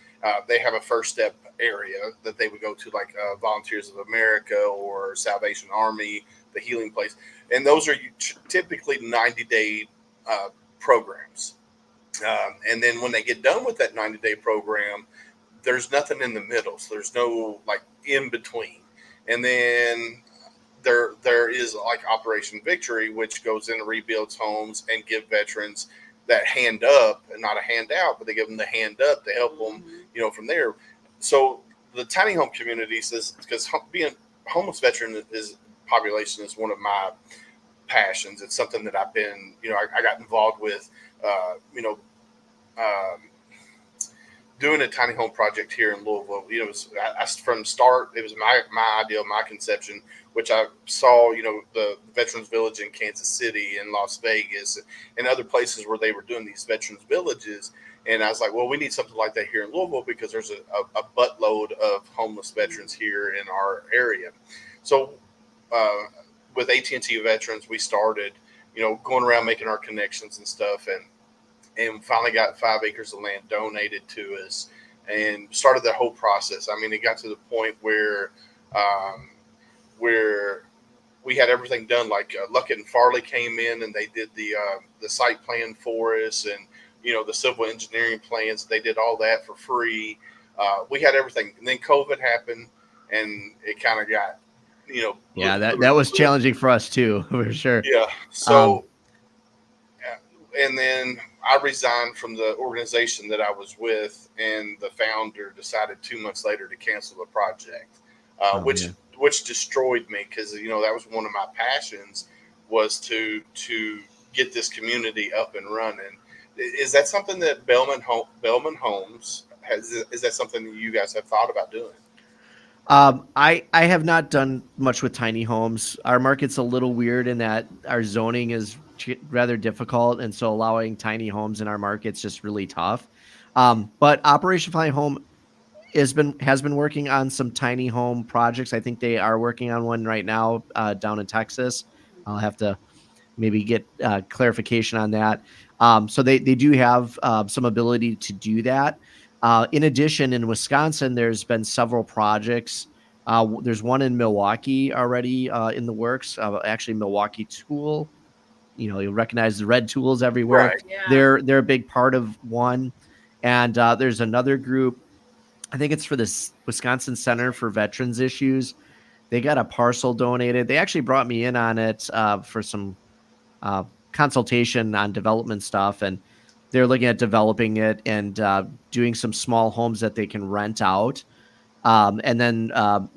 they have a first step area that they would go to, like Volunteers of America or Salvation Army, the Healing Place. And those are typically 90-day programs. And then when they get done with that 90-day program, there's nothing in the middle. So there's no like in between. And then there is like Operation Victory, which goes in and rebuilds homes and give veterans that hand up, and not a handout, but they give them the hand up to help them, from there. So the tiny home communities is because being homeless veteran population is one of my passions. It's something that I've been, I got involved with, doing a tiny home project here in Louisville. From the start, it was my idea, my conception, which I saw, the Veterans Village in Kansas City and Las Vegas and other places where they were doing these Veterans Villages. And I was like, well, we need something like that here in Louisville because there's a buttload of homeless veterans here in our area. So with AT&T Veterans, we started, going around making our connections and stuff, and finally got 5 acres of land donated to us and started the whole process. I mean, it got to the point where we had everything done. Like Luckett and Farley came in and they did the site plan for us, and the civil engineering plans. They did all that for free. We had everything, and then COVID happened, and it kind of got that was challenging for us too, for sure. Yeah. So and then I resigned from the organization that I was with, and the founder decided 2 months later to cancel the project, which destroyed me because that was one of my passions, was to get this community up and running. Is that something that Belman Homes has? Is that something that you guys have thought about doing? I have not done much with tiny homes. Our market's a little weird in that our zoning is rather difficult, and so allowing tiny homes in our market's just really tough. But Operation Finally Home has been working on some tiny home projects. I think they are working on one right now down in Texas. I'll have to maybe get clarification on that. So they do have some ability to do that. In addition, in Wisconsin, there's been several projects. There's one in Milwaukee already in the works. Actually, Milwaukee Tool. You'll recognize the red tools everywhere. Right. Yeah. They're a big part of one. And there's another group. I think it's for the Wisconsin Center for Veterans Issues. They got a parcel donated. They actually brought me in on it for some consultation on development stuff, and they're looking at developing it and doing some small homes that they can rent out, and then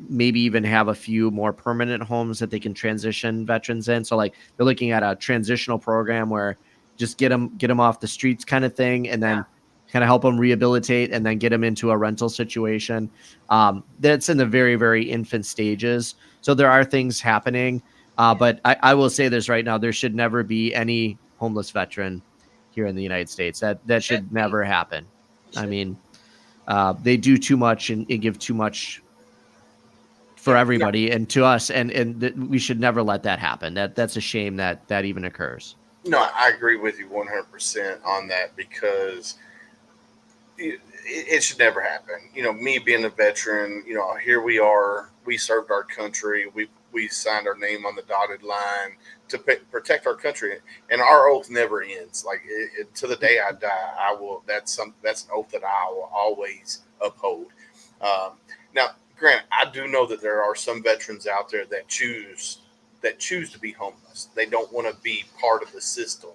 maybe even have a few more permanent homes that they can transition veterans in. So like they're looking at a transitional program where just get them off the streets kind of thing, and then kind of help them rehabilitate and then get them into a rental situation. That's in the very, very infant stages. So there are things happening. But I will say this right now, there should never be any homeless veteran here in the United States. That should never happen. I mean, they do too much and give too much for everybody and to us, and we should never let that happen. That's a shame that even occurs. No, I agree with you 100% on that, because it should never happen. Me being a veteran, here we are. We served our country. We signed our name on the dotted line to protect our country, and our oath never ends. Like to the day I die, I will. That's an oath that I will always uphold. Now, granted, I do know that there are some veterans out there that choose to be homeless. They don't want to be part of the system,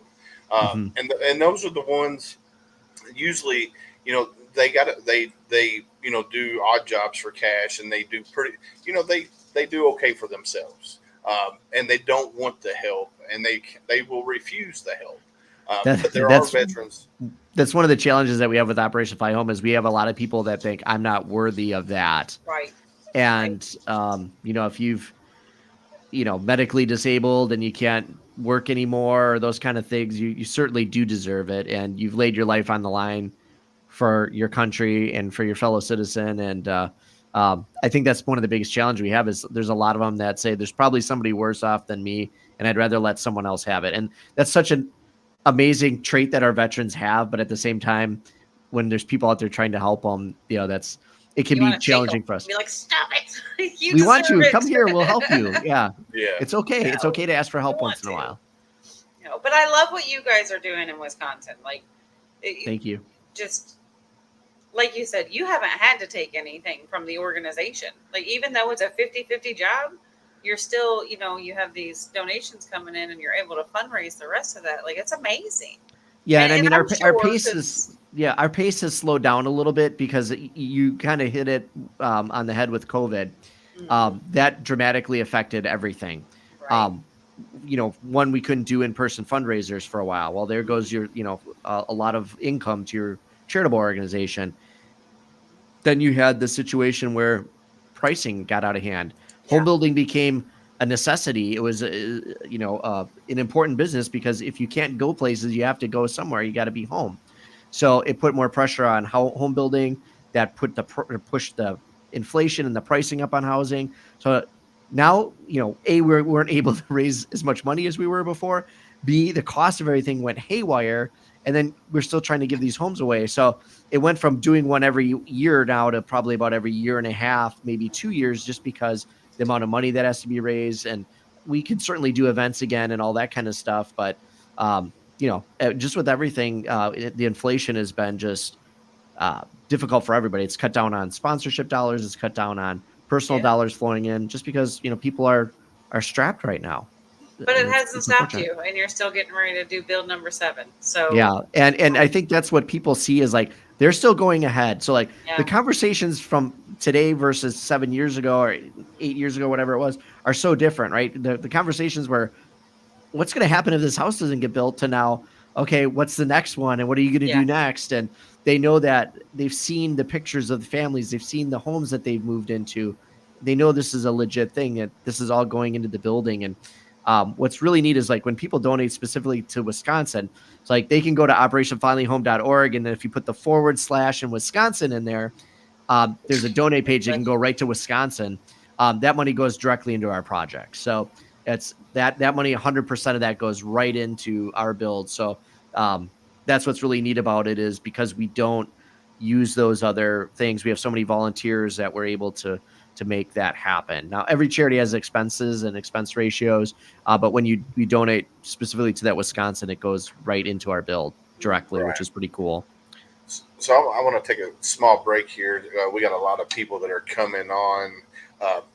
and those are the ones. Usually, they do odd jobs for cash, and they do pretty. They do okay for themselves, and they don't want the help, and they will refuse the help. But there are veterans. That's one of the challenges that we have with Operation Fly Home is we have a lot of people that think I'm not worthy of that. Right. And, if you've, medically disabled and you can't work anymore or those kind of things, you certainly do deserve it. And you've laid your life on the line for your country and for your fellow citizen. And I think that's one of the biggest challenges we have is there's a lot of them that say there's probably somebody worse off than me, and I'd rather let someone else have it. And that's such an amazing trait that our veterans have. But at the same time, when there's people out there trying to help them, it can be challenging for us. Be like, stop it. We want you. Come here. We'll help you. Yeah. Yeah. It's okay. It's okay to ask for help once in a while. But I love what you guys are doing in Wisconsin. Thank you. Just like you said, you haven't had to take anything from the organization. Even though it's a 50-50 job, you're still, you have these donations coming in and you're able to fundraise the rest of that. It's amazing. Yeah. And I mean, our pace is, our pace has slowed down a little bit because you kind of hit it on the head with COVID. That dramatically affected everything. Right. One, we couldn't do in-person fundraisers for a while. Well, there goes your, a lot of income to your charitable organization. Then you had the situation where pricing got out of hand. Home building became a necessity. It was, an important business because if you can't go places, you have to go somewhere. You got to be home. So it put more pressure on home building. That pushed the inflation and the pricing up on housing. So now, A, we weren't able to raise as much money as we were before. B, the cost of everything went haywire. And then we're still trying to give these homes away. So it went from doing one every year now to probably about every year and a half, maybe 2 years, just because the amount of money that has to be raised. And we can certainly do events again and all that kind of stuff. But, just with everything, the inflation has been just difficult for everybody. It's cut down on sponsorship dollars. It's cut down on personal dollars flowing in just because, people are strapped right now. But it hasn't stopped you, and you're still getting ready to do build number 7. So yeah, and I think that's what people see is they're still going ahead. So the conversations from today versus 7 years ago or 8 years ago, whatever it was, are so different, right? The conversations were, what's going to happen if this house doesn't get built? To now, okay, what's the next one, and what are you going to do next? And they know that they've seen the pictures of the families, they've seen the homes that they've moved into. They know this is a legit thing, that this is all going into the building. And what's really neat is when people donate specifically to Wisconsin, it's they can go to operationfinallyhome.org. And then if you put the / in Wisconsin in there, there's a donate page that can go right to Wisconsin. That money goes directly into our project. So it's that money, 100% of that goes right into our build. So that's what's really neat about it is because we don't use those other things. We have so many volunteers that we're able to make that happen. Now, every charity has expenses and expense ratios, but when we donate specifically to that Wisconsin, it goes right into our build directly, which is pretty cool. So I want to take a small break here. We got a lot of people that are coming on.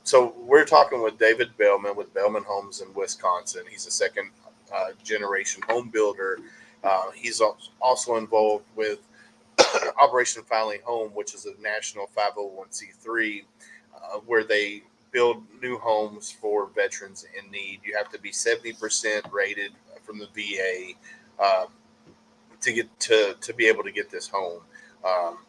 So we're talking with David Belman with Belman Homes in Wisconsin. He's a second generation home builder. He's also involved with Operation Finally Home, which is a national 501c3, where they build new homes for veterans in need. You have to be 70% rated from the VA to be able to get this home.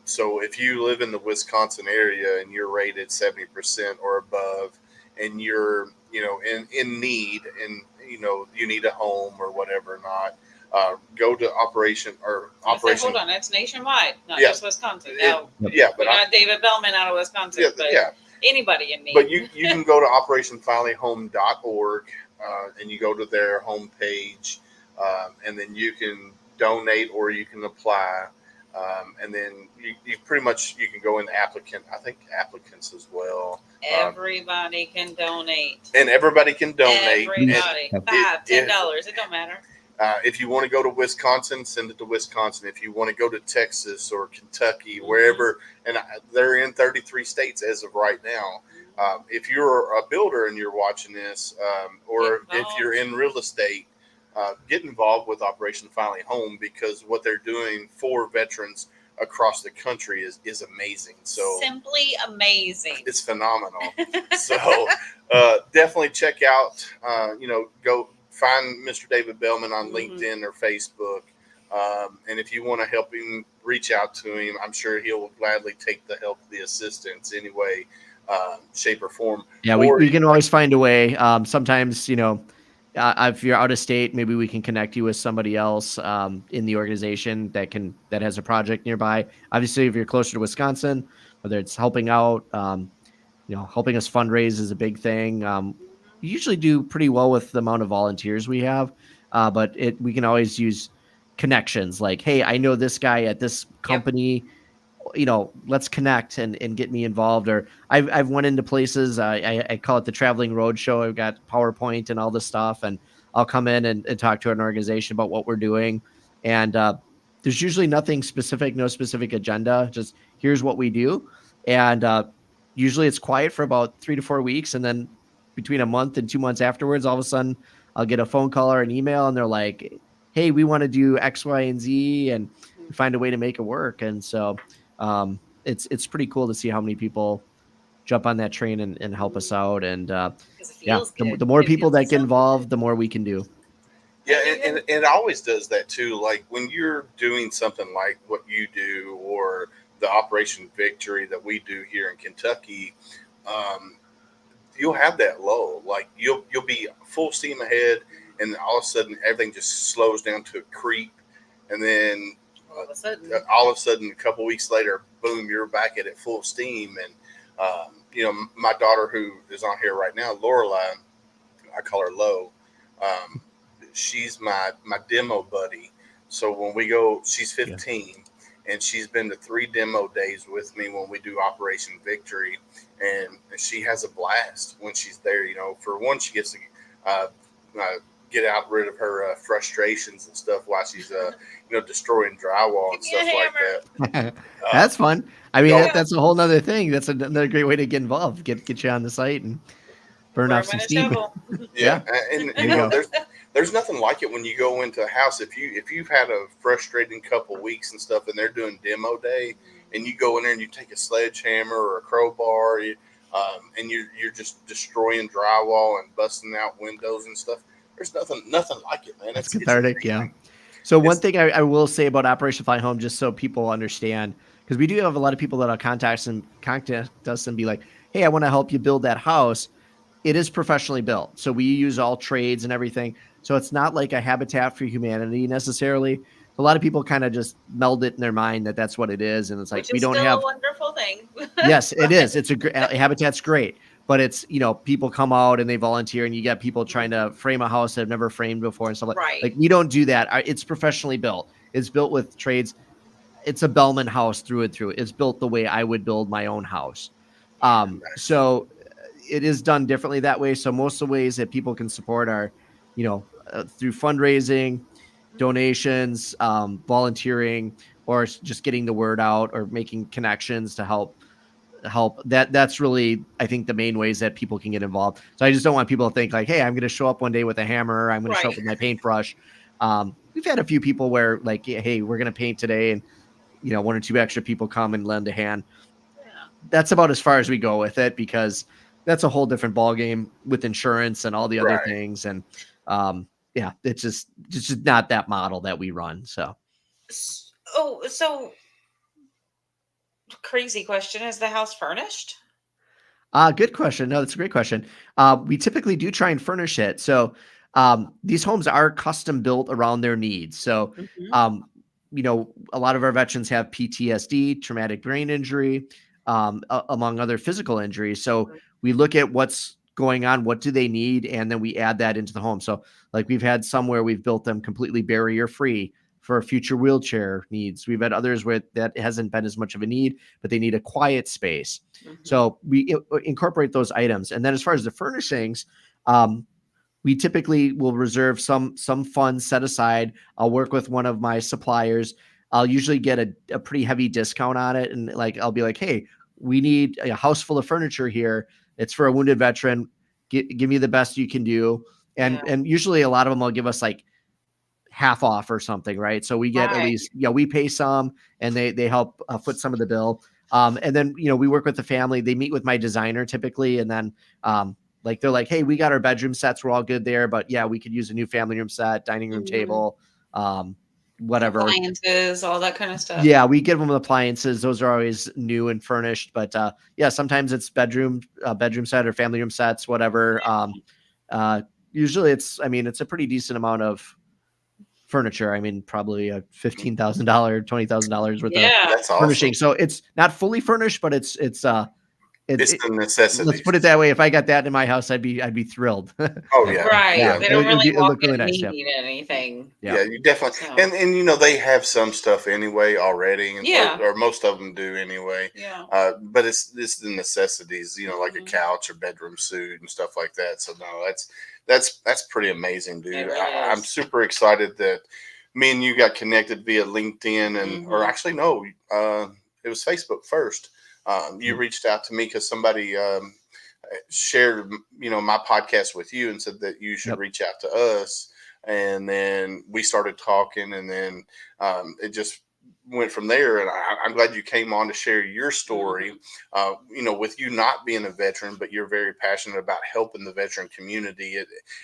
So if you live in the Wisconsin area and you're rated 70% or above, and you're in need and you need a home or whatever or not, Go to Operation Hold on, it's nationwide, not Yeah. just Wisconsin. Now, Yeah, we but got David Belman out of Wisconsin, but anybody in need. But you can go to operationfinallyhome.org, and you go to their homepage, and then you can donate or you can apply. And then you pretty much, you can go in applicants as well. Everybody can donate. And everybody can donate. Everybody. $5, $10, it don't matter. If you want to go to Wisconsin, send it to Wisconsin. If you want to go to Texas or Kentucky, wherever, and they're in 33 states as of right now. If you're a builder and you're watching this, or if you're in real estate, get involved with Operation Finally Home, because what they're doing for veterans across the country is amazing. So simply amazing. It's phenomenal. So definitely check out, go find Mr. David Belman on LinkedIn or Facebook. And if you want to help him, reach out to him. I'm sure he'll gladly take the help, the assistance, any way, shape or form. Yeah, we can always find a way. Sometimes, if you're out of state, maybe we can connect you with somebody else in the organization that has a project nearby. Obviously, if you're closer to Wisconsin, whether it's helping out, helping us fundraise is a big thing. We usually do pretty well with the amount of volunteers we have, but we can always use connections. Like, hey, I know this guy at this company. Let's connect and get me involved. Or I've went into places. I call it the traveling road show. I've got PowerPoint and all this stuff, and I'll come in and talk to an organization about what we're doing. And there's usually nothing specific, no specific agenda. Just here's what we do. And usually it's quiet for about 3 to 4 weeks, and then between a month and 2 months afterwards, all of a sudden I'll get a phone call or an email, and they're like, hey, we want to do X, Y, and Z, and find a way to make it work. And so it's pretty cool to see how many people jump on that train and help us out. And the more people that get involved, the more we can do. Yeah, and it always does that too. Like when you're doing something like what you do, or the Operation Victory that we do here in Kentucky, you'll have that lull. Like you'll be full steam ahead, and all of a sudden everything just slows down to a creep, and then all of a sudden a couple weeks later, boom, you're back at it full steam. And my daughter, who is on here right now, Lorelai, I call her Lo, she's my demo buddy. So when we go, she's 15, and she's been to 3 demo days with me when we do Operation Victory, and she has a blast when she's there. For one, she gets to get rid of her frustrations and stuff while she's destroying drywall and stuff like that. That's fun. I mean, that's a whole nother thing. That's another great way to get involved. Get you on the site and burn off some steam. Yeah, and there's nothing like it when you go into a house. If you've had a frustrating couple weeks and stuff, and they're doing demo day, and you go in there and you take a sledgehammer or a crowbar, and you're just destroying drywall and busting out windows and stuff. There's nothing like it, man. It's cathartic, yeah. So one thing I will say about Operation Fly Home, just so people understand, because we do have a lot of people that'll contact us and be like, hey, I want to help you build that house. It is professionally built. So we use all trades and everything. So it's not like a Habitat for Humanity necessarily. A lot of people kind of just meld it in their mind that that's what it is. And it's like, we don't have a wonderful thing. Yes, it is. It's Habitat's great. But it's, people come out and they volunteer, and you got people trying to frame a house they've never framed before and stuff like that. Right. Like, we don't do that. It's professionally built. It's built with trades. It's a Belman house through and through. It's built the way I would build my own house. So it is done differently that way. So most of the ways that people can support are, through fundraising, donations, volunteering, or just getting the word out, or making connections to help. That's really, I think, the main ways that people can get involved. So I just don't want people to think like, hey, I'm going to show up one day with a hammer, I'm going to show up with my paintbrush. We've had a few people where like, hey, we're going to paint today, and 1 or 2 extra people come and lend a hand. That's about as far as we go with it, because that's a whole different ballgame with insurance and all the other things. And it's just not that model that we run. So crazy question. Is the house furnished? Good question. No, that's a great question. We typically do try and furnish it. So these homes are custom built around their needs. So, a lot of our veterans have PTSD, traumatic brain injury, among other physical injuries. So we look at what's going on, what do they need, and then we add that into the home. So like we've had some where we've built them completely barrier free for future wheelchair needs. We've had others where that hasn't been as much of a need, but they need a quiet space. So we incorporate those items. And then as far as the furnishings, we typically will reserve some funds set aside. I'll work with one of my suppliers. I'll usually get a pretty heavy discount on it. And like, I'll be like, hey, we need a house full of furniture here. It's for a wounded veteran. Give me the best you can do. And usually a lot of them will give us like half off or something, right? So we get at least, we pay some and they help foot some of the bill. And then, we work with the family. They meet with my designer typically. And then, like they're like, hey, we got our bedroom sets. We're all good there. But yeah, we could use a new family room set, dining room table, whatever. Appliances, all that kind of stuff. Yeah, we give them appliances. Those are always new and furnished. But sometimes it's bedroom set or family room sets, whatever. Usually it's a pretty decent amount of furniture. I mean, probably a $15,000, $20,000 worth of furnishing. So it's not fully furnished, but it's the necessity. Let's put it that way. If I got that in my house, I'd be thrilled. Oh yeah, right. Yeah. They don't really look really nice. need anything. Yeah, you definitely. So. And they have some stuff anyway already. Or most of them do anyway. Yeah. But it's the necessities. Like a couch or bedroom suit and stuff like that. So no, that's pretty amazing, dude. Really I'm super excited that me and you got connected via LinkedIn or actually no, it was Facebook first. You reached out to me because somebody shared, my podcast with you and said that you should reach out to us. And then we started talking, and then it just went from there. And I'm glad you came on to share your story, with you not being a veteran, but you're very passionate about helping the veteran community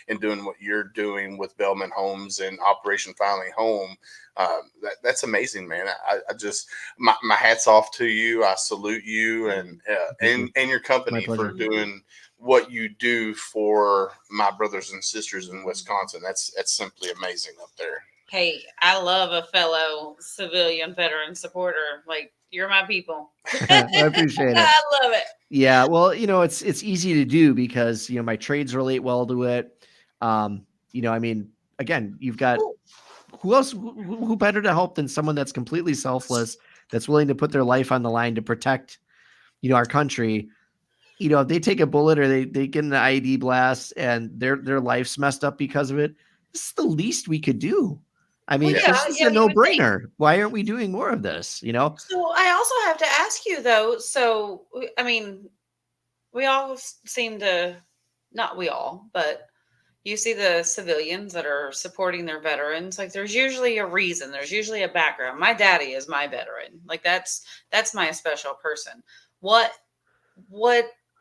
and doing what you're doing with Belman Homes and Operation Finally Home. That's amazing, man. I just, my hat's off to you. I salute you and your company for doing what you do for my brothers and sisters in Wisconsin. That's simply amazing up there. Hey, I love a fellow civilian veteran supporter. Like, you're my people. I appreciate it. I love it. Yeah. Well, it's easy to do because, my trades relate well to it. Again, you've got who else, who better to help than someone that's completely selfless, that's willing to put their life on the line to protect, our country. If they take a bullet or they get an IED blast and their life's messed up because of it, this is the least we could do. I mean, this is a no-brainer. Why aren't we doing more of this? So I also have to ask you though. So, we all seem to, not we all, but you see the civilians that are supporting their veterans. Like, there's usually a reason. There's usually a background. My daddy is my veteran. Like, that's my special person. What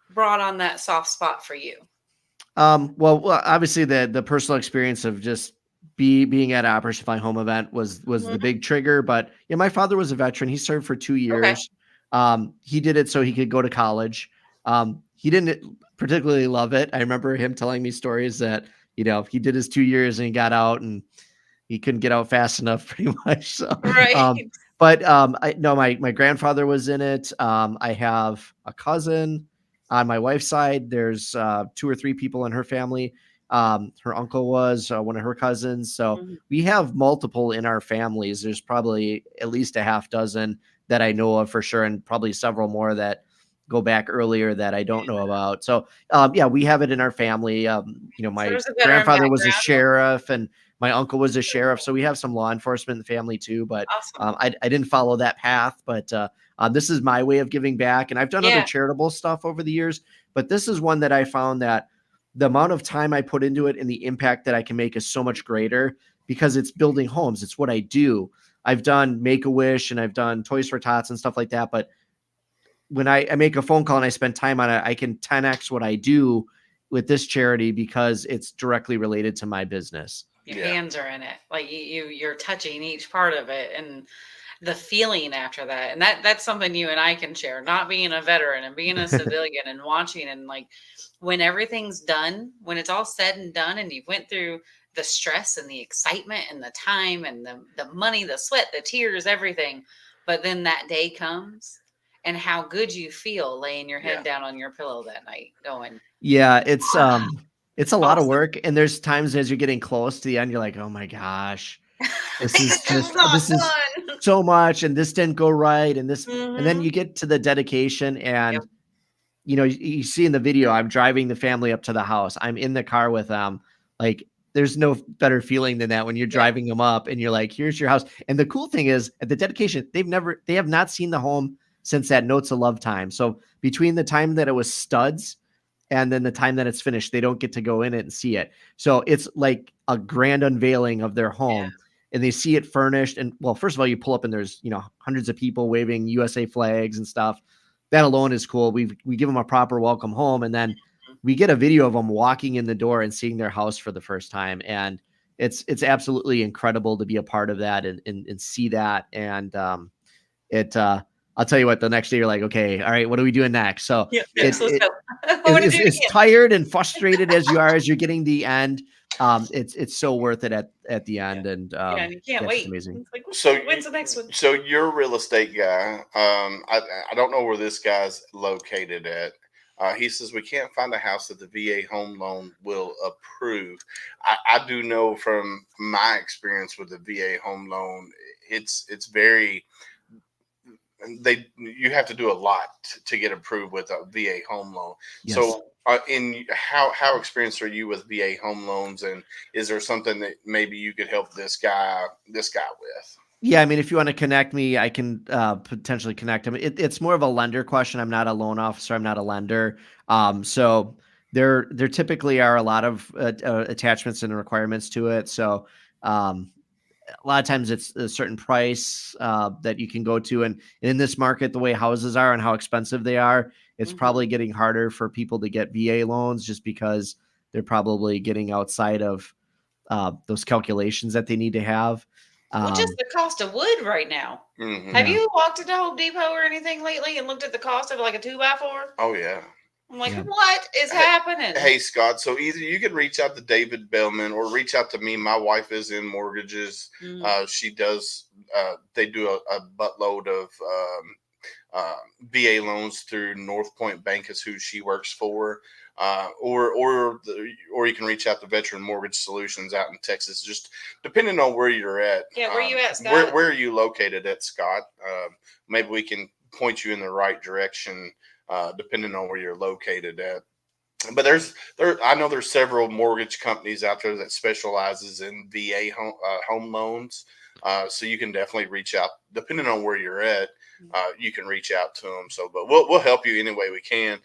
brought on that soft spot for you? Well, obviously the personal experience of just being at Operation Finally Home event was the big trigger. But my father was a veteran. He served for 2 years. Okay. He did it so he could go to college. He didn't particularly love it. I remember him telling me stories that, he did his 2 years and he got out and he couldn't get out fast enough pretty much. So, right. My grandfather was in it. I have a cousin on my wife's side. There's 2 or 3 people in her family. Her uncle was one of her cousins. So we have multiple in our families. There's probably at least a half dozen that I know of for sure. And probably several more that go back earlier that I don't know about. So we have it in our family. My grandfather was a sheriff and my uncle was a sheriff. So we have some law enforcement in the family too, but awesome. I didn't follow that path, but this is my way of giving back. And I've done other charitable stuff over the years, but this is one that I found that the amount of time I put into it and the impact that I can make is so much greater because it's building homes. It's what I do. I've done Make-A-Wish and I've done Toys for Tots and stuff like that. But when I make a phone call and I spend time on it, I can 10x what I do with this charity because it's directly related to my business. Your hands are in it. Like you're touching each part of it. And the feeling after that. And that's something you and I can share, not being a veteran and being a civilian and watching, and like when everything's done, when it's all said and done and you went through the stress and the excitement and the time and the money, the sweat, the tears, everything. But then that day comes and how good you feel laying your head down on your pillow that night going, yeah, it's a lot of awesome. work. And there's times as you're getting close to the end, you're like, oh my gosh, this is just, this is so much. And this didn't go right. And this, and then you get to the dedication and, you know, you see in the video, I'm driving the family up to the house. I'm in the car with them. Like, there's no better feeling than that when you're driving them up and you're like, here's your house. And the cool thing is at the dedication, they have not seen the home since that Notes of Love time. So between the time that it was studs and then the time that it's finished, they don't get to go in it and see it. So it's like a grand unveiling of their home and they see it furnished. And well, first of all, you pull up and there's, you know, hundreds of people waving USA flags and stuff. That alone is cool. We give them a proper welcome home. And then we get a video of them walking in the door and seeing their house for the first time. And it's absolutely incredible to be a part of that and see that. And I'll tell you what, the next day you're like, okay, all right, what are we doing next? So as tired and frustrated as you are, as you're getting the end, it's so worth it at the end. And you can't wait. Amazing. Like, when's the next one? So you're a real estate guy. I don't know where this guy's located at. He says we can't find a house that the VA home loan will approve. I do know from my experience with the VA home loan, it's very, you have to do a lot to get approved with a VA home loan. Yes. So in how experienced are you with VA home loans, and is there something that maybe you could help this guy with? Yeah, I mean, if you want to connect me, I can potentially connect him. It's more of a lender question. I'm not a loan officer. I'm not a lender. So there typically are a lot of attachments and requirements to it. So a lot of times it's a certain price that you can go to. And in this market, the way houses are and how expensive they are, it's probably getting harder for people to get VA loans just because they're probably getting outside of those calculations that they need to have. Well, just the cost of wood right now. Have you walked into Home Depot or anything lately and looked at the cost of like a 2x4? Oh yeah. I'm like, what is happening? Hey Scott, so either you could reach out to David Belman or reach out to me. My wife is in mortgages. She does. They do a buttload of VA loans through North Point Bank is who she works for. Or you can reach out to Veteran Mortgage Solutions out in Texas, just depending on where you're at. Yeah, where are you at, Scott? Where are you located at, Scott? Maybe we can point you in the right direction, depending on where you're located at. But I know there's several mortgage companies out there that specializes in VA home loans. So you can definitely reach out, depending on where you're at. You can reach out to them. So, but we'll help you any way we can.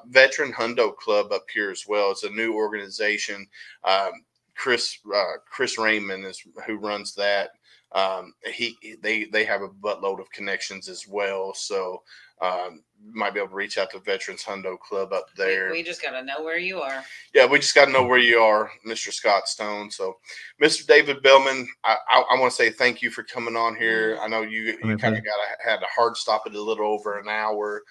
Veteran Hundo Club up here as well. It's a new organization. Chris Raymond is who runs that. They have a buttload of connections as well. So might be able to reach out to Veterans Hundo Club up there. We just got to know where you are. Yeah, we just got to know where you are, Mr. Scott Stone. So, Mr. David Belman, I want to say thank you for coming on here. I know you kind of had a hard stop at a little over an hour.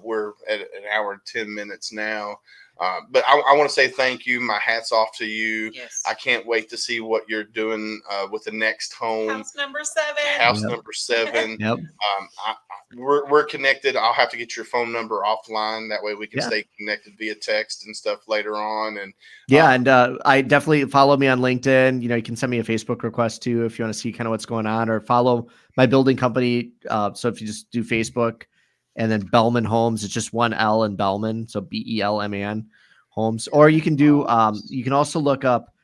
We're at an hour and 10 minutes now. But I want to say thank you. My hat's off to you. Yes. I can't wait to see what you're doing with the next home. House number 7. House number 7. Yep. We're connected. I'll have to get your phone number offline. That way we can stay connected via text and stuff later on. And I definitely follow me on LinkedIn. You know, you can send me a Facebook request too if you want to see kind of what's going on, or follow my building company. So if you just do Facebook and then Belman Homes, it's just one L in Belman, so Belman Homes. Or you can do. You can also look up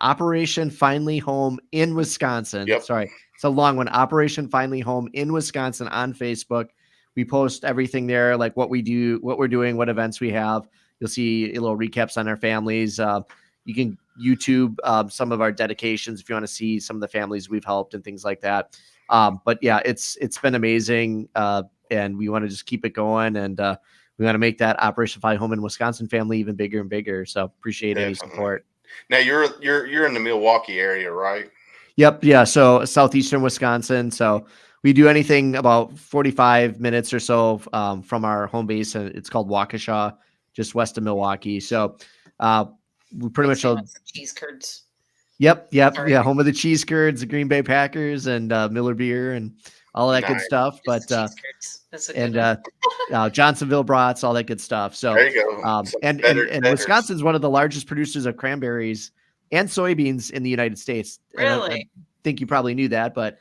Operation Finally Home in Wisconsin. Yep. Sorry. It's a long one. Operation Finally Home in Wisconsin on Facebook. We post everything there, like what we do, what we're doing, what events we have. You'll see little recaps on our families. You can YouTube some of our dedications if you want to see some of the families we've helped and things like that. But yeah, it's been amazing. And we want to just keep it going. And we want to make that Operation Finally Home in Wisconsin family even bigger and bigger. So appreciate any support. Now you're in the Milwaukee area, right? Yep. Yeah. So southeastern Wisconsin. So we do anything about 45 minutes or so from our home base, and it's called Waukesha, just west of Milwaukee. So we pretty much. Some cheese curds. Yep. Sorry. Yeah. Home of the cheese curds, the Green Bay Packers, and Miller beer, and all that good stuff. But cheese curds. That's a good one. Johnsonville brats, all that good stuff. So there you go. And Wisconsin's one of the largest producers of cranberries and soybeans in the United States. Really? I think you probably knew that, but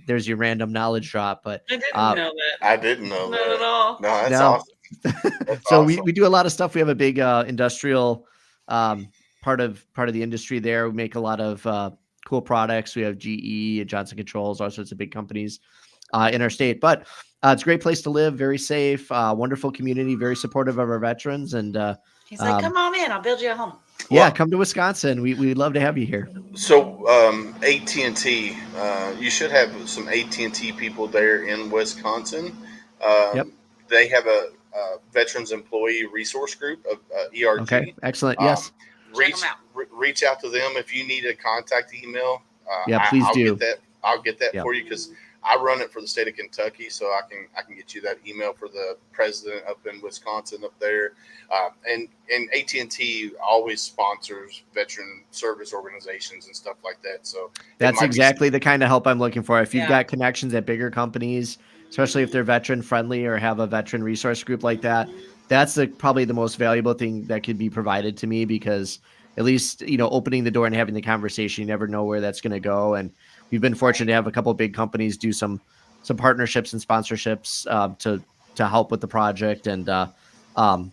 there's your random knowledge drop. But I didn't know that. I didn't know Not that. at all. No, that's awesome. That's so awesome. we do a lot of stuff. We have a big industrial part of the industry there. We make a lot of cool products. We have GE, Johnson Controls, all sorts of big companies in our state. But it's a great place to live, very safe, wonderful community, very supportive of our veterans. And he's like, come on in, I'll build you a home. Yeah, come to Wisconsin. We'd love to have you here. So AT&T, you should have some AT&T people there in Wisconsin. Yep. They have a Veterans Employee Resource Group, ERG. Okay, excellent. Yes. Reach out to them if you need a contact email. Yeah, please do. I'll get that for you because I run it for the state of Kentucky, so I can get you that email for the president up in Wisconsin up there. And AT&T always sponsors veteran service organizations and stuff like that. So that's exactly the kind of help I'm looking for. If you've got connections at bigger companies, especially if they're veteran friendly or have a veteran resource group like that, that's probably the most valuable thing that could be provided to me, because at least, opening the door and having the conversation, you never know where that's going to go. And we've been fortunate to have a couple of big companies do some partnerships and sponsorships to help with the project. And I'm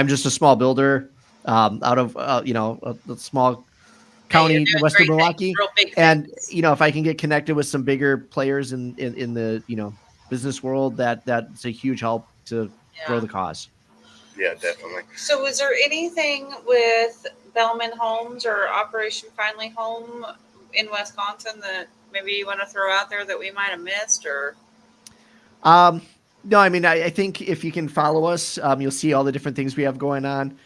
just a small builder out of a small county in western Milwaukee. And if I can get connected with some bigger players in the business world, that's a huge help to grow the cause. Yeah, definitely. So is there anything with Belman Homes or Operation Finally Home in Wisconsin that maybe you want to throw out there that we might have missed? Or no, I mean, I think if you can follow us, you'll see all the different things we have going on.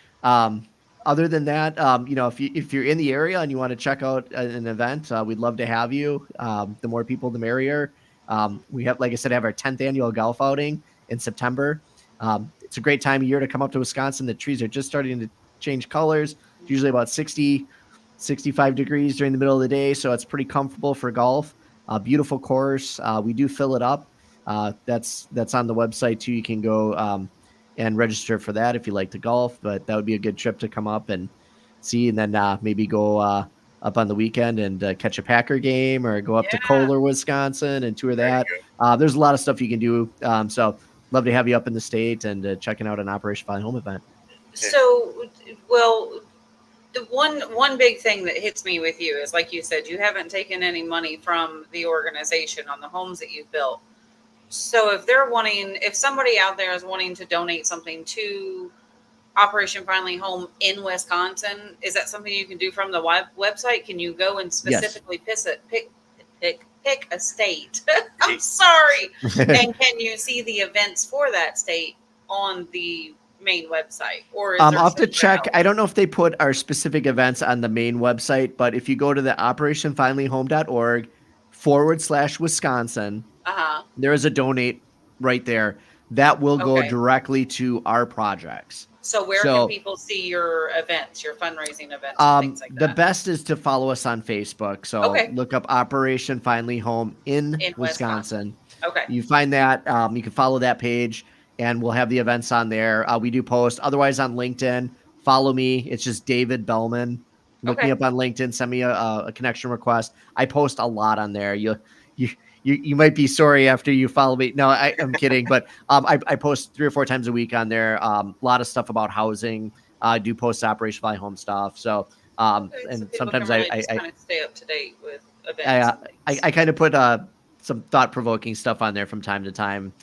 Other than that, if you're in the area and you want to check out an event, we'd love to have you. The more people, the merrier. We have, like I said, have our 10th annual golf outing in September. It's a great time of year to come up to Wisconsin. The trees are just starting to change colors. It's usually about 60, 65 degrees during the middle of the day, so it's pretty comfortable for golf. Beautiful course. We do fill it up. That's on the website too. You can go and register for that if you like to golf, but that would be a good trip to come up and see, and then maybe go up on the weekend and catch a Packer game, or go up to Kohler, Wisconsin, and tour that. There's a lot of stuff you can do. So love to have you up in the state and checking out an Operation Finally Home event. So, well, the one big thing that hits me with you is, like you said, you haven't taken any money from the organization on the homes that you've built. So if somebody out there is wanting to donate something to Operation Finally Home in Wisconsin, is that something you can do from the website? Can you go and specifically pick a state? I'm sorry. And can you see the events for that state on the main website? Or is I'll have to check. I don't know if they put our specific events on the main website, but if you go to the operationfinallyhome.org/Wisconsin, there is a donate right there that will go directly to our projects. So where can people see your events, your fundraising events, and things like that? The best is to follow us on Facebook. So look up Operation Finally Home in Wisconsin. Okay. You find that. You can follow that page, and we'll have the events on there. We do post. Otherwise, on LinkedIn, follow me. It's just David Belman. Look me up on LinkedIn. Send me a connection request. I post a lot on there. You might be sorry after you follow me. No, I'm kidding. But I post 3 or 4 times a week on there. A lot of stuff about housing. I do post Operation Finally Home stuff. So and sometimes I kind of stay up to date with events. I kind of put some thought-provoking stuff on there from time to time.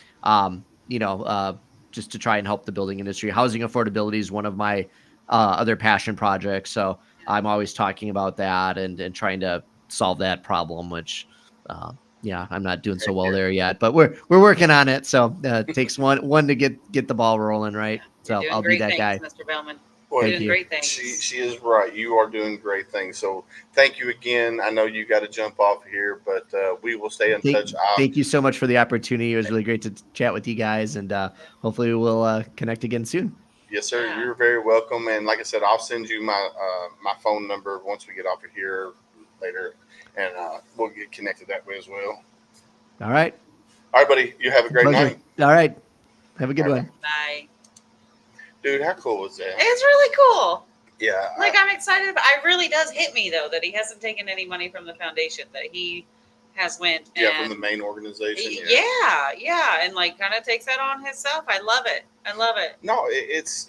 Just to try and help the building industry. Housing affordability is one of my other passion projects. So I'm always talking about that and trying to solve that problem, which I'm not doing so well there yet, but we're working on it. So it takes one to get the ball rolling, right? So I'll be that guy. Mr. Belman. Well, doing great things. She is right. You are doing great things. So thank you again. I know you got to jump off here, but we will stay in touch. Thank you so much for the opportunity. It was really great to chat with you guys, and hopefully we'll connect again soon. Yes, sir. Yeah. You're very welcome. And like I said, I'll send you my my phone number once we get off of here later, and we'll get connected that way as well. All right. All right, buddy. You have a great Pleasure. night. All right. Have a good one. Bye. Dude, how cool was that? It's really cool. Yeah. Like I'm excited. It really does hit me though that he hasn't taken any money from the foundation. That he has went. Yeah, from the main organization. Yeah, and like kind of takes that on himself. I love it. No, it's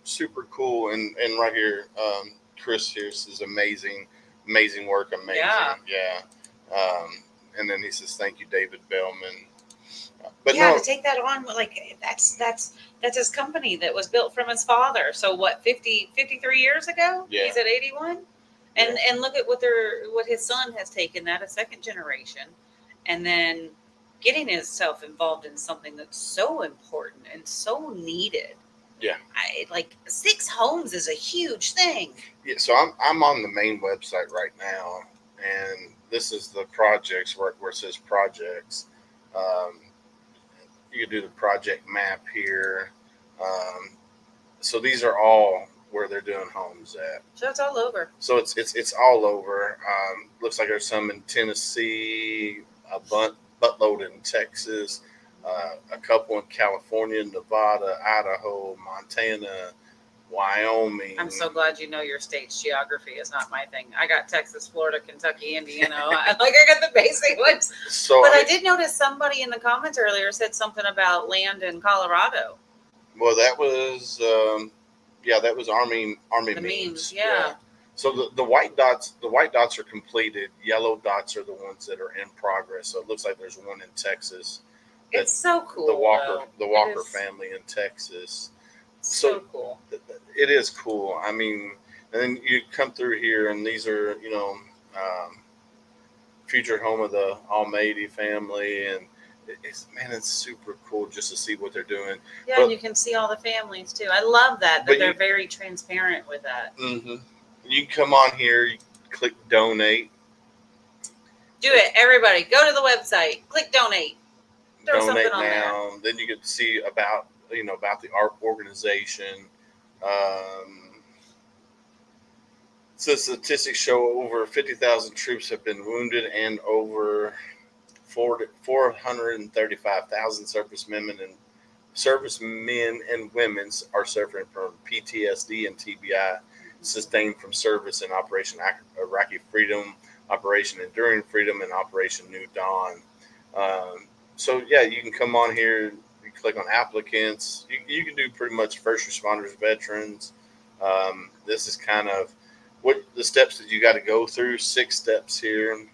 super cool, and right here, Chris here says amazing work, amazing. Yeah. And then he says thank you, David Belman. But yeah, no, to take that on, like that's his company that was built from his father. So what, 53 years ago? Yeah. He's at 81. And look at what his son has taken that, a second generation, and then getting himself involved in something that's so important and so needed. Yeah. Like 6 homes is a huge thing. Yeah, so I'm on the main website right now, and this is the projects where it says projects. You can do the project map here. So these are all where they're doing homes at. So it's all over. So it's all over. Looks like there's some in Tennessee, a buttload in Texas, a couple in California, Nevada, Idaho, Montana, Wyoming. I'm so glad you know your state's geography is not my thing. I got Texas, Florida, Kentucky, Indiana. I got the basic ones. So, but I did notice somebody in the comments earlier said something about land in Colorado. Well, that was that was Army The memes, yeah. So the white dots are completed. Yellow dots are the ones that are in progress. So it looks like there's one in Texas. It's so cool. The Walker family in Texas. So cool. It is cool. I mean, and then you come through here, and these are future home of the Almeida family, and it's super cool just to see what they're doing. Yeah, and you can see all the families too. I love that they're very transparent with that. Mm-hmm. You can come on here, you click donate. Do it, everybody. Go to the website, click donate. Throw Donate something on now. there. Then you can see about the ARP organization. So statistics show over 50,000 troops have been wounded, and over 435,000 servicemen and women are suffering from PTSD and TBI sustained from service in Operation Iraqi Freedom, Operation Enduring Freedom, and Operation New Dawn. So yeah, you can come on here. You click on applicants. You can do pretty much first responders, veterans. This is kind of what the steps that you got to go through. 6 steps here.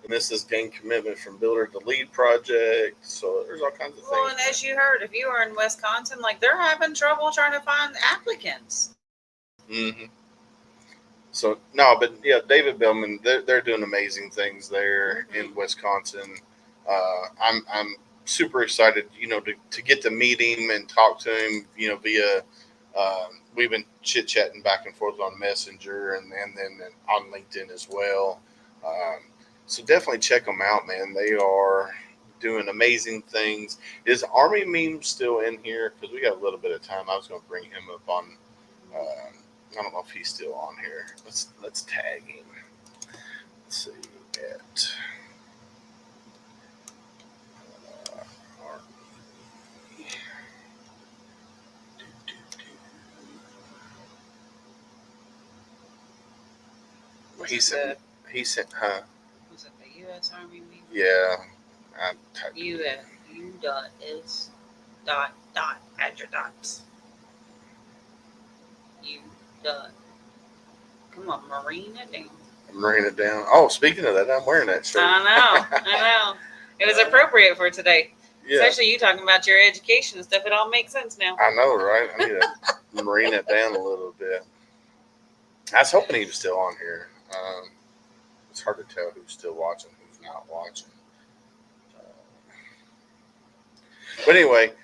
And this is gain commitment from builder to lead project. So there's all kinds of things. Well, and as you heard, if you are in Wisconsin, like they're having trouble trying to find applicants. Mm-hmm. So no, but yeah, David Belman, they're doing amazing things there in Wisconsin. I'm super excited, to get to meet him and talk to him, via we've been chit chatting back and forth on Messenger and then on LinkedIn as well. So definitely check them out, man. They are doing amazing things. Is Army Meme still in here? Because we got a little bit of time. I was going to bring him up on. I don't know if he's still on here. Let's tag him. Let's see He said, huh? Was it the U.S. Army Meme? Yeah. U.S. U.S. Add your dots. Come on, marine it down. Marine it down. Oh, speaking of that, I'm wearing that shirt. I know. It was appropriate for today. Yeah. Especially you talking about your education and stuff. It all makes sense now. I know, right? I need to marine it down a little bit. I was hoping he was still on here. It's hard to tell who's still watching, who's not watching. But anyway,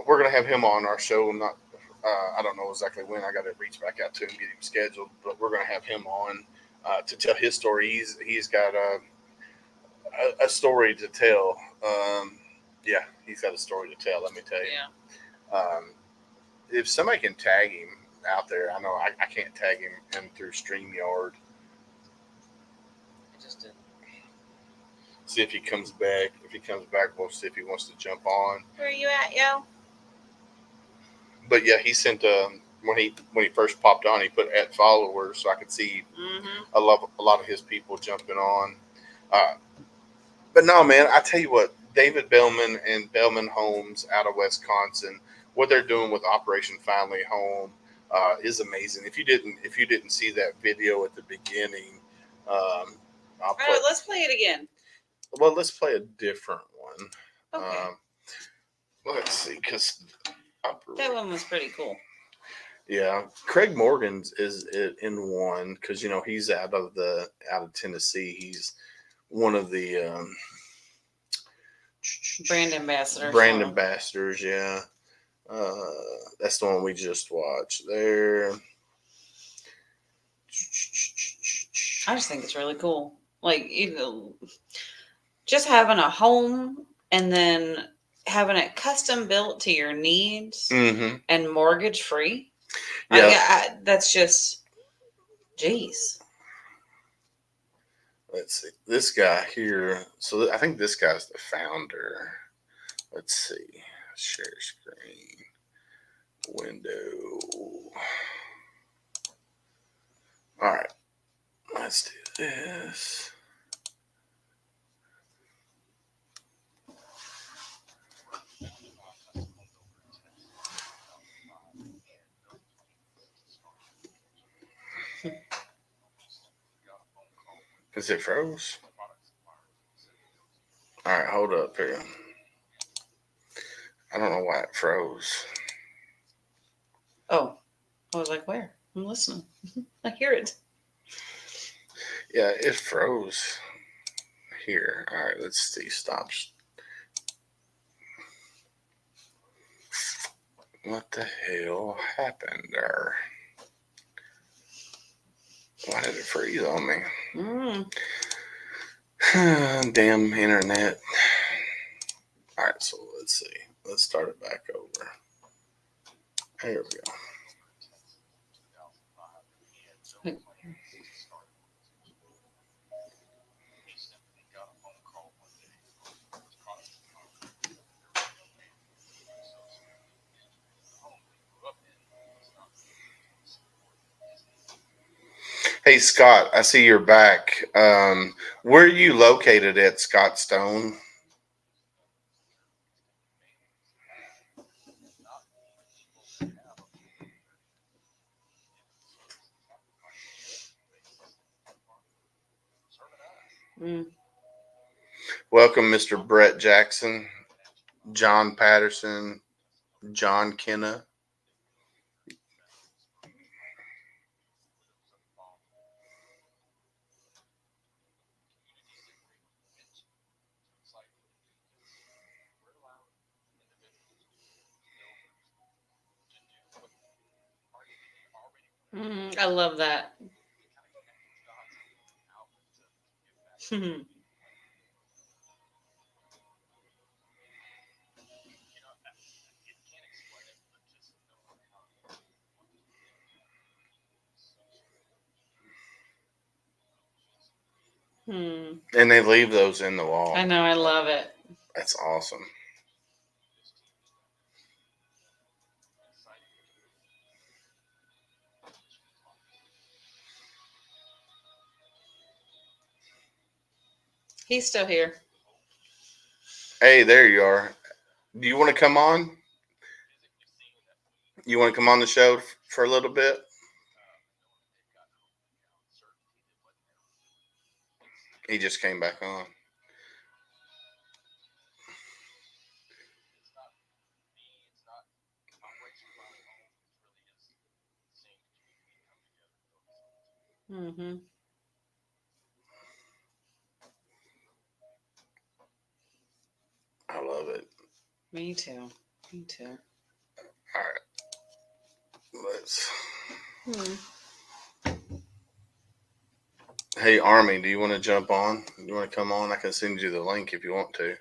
we're gonna have him on our show. Not, I don't know exactly when. I got to reach back out to him, get him scheduled. But we're gonna have him on to tell his story. He's got a story to tell. Yeah, he's got a story to tell. Let me tell you. Yeah. If somebody can tag him out there, I know I can't tag him through StreamYard. I just did. See if he comes back. If he comes back, we'll see if he wants to jump on. Where are you at, yo? But yeah, he sent when he first popped on, he put at followers so I could see a lot of his people jumping on. But no, man, I tell you what, David Belman and Belman Homes out of Wisconsin, what they're doing with Operation Finally Home is amazing. If you didn't see that video at the beginning, All right, let's play it again. Well, let's play a different one. Okay. Let's see, because That one was pretty cool. yeah, Craig Morgan's is in one because he's out of Tennessee. He's one of the Brand ambassadors. Brand ambassadors, yeah. That's the one we just watched there. I just think it's really cool. Like, just having a home and then having it custom built to your needs and mortgage free. Yeah. That's just, geez. Let's see. This guy here. So I think this guy's the founder. Let's see. Share screen. Window. All right. Let's do this. Is it froze? All right, hold up here. I don't know why it froze. Oh, I was like, where? I'm listening. I hear it. Yeah, it froze here. All right, let's see. Stop. What the hell happened there? Why did it freeze on me? Damn internet. All right, so let's see. Let's start it back over. There we go. Hey, Scott, I see you're back. Where are you located at, Scott Stone? Welcome, Mr. Brett Jackson, John Patterson, John Kenna. I love that. And they leave those in the wall. I know, I love it. That's awesome. He's still here. Hey, there you are. Do you want to come on? You want to come on the show for a little bit? He just came back on. I love it. Me too. Me too. All right. Hey, Army, do you want to jump on? You want to come on? I can send you the link if you want to.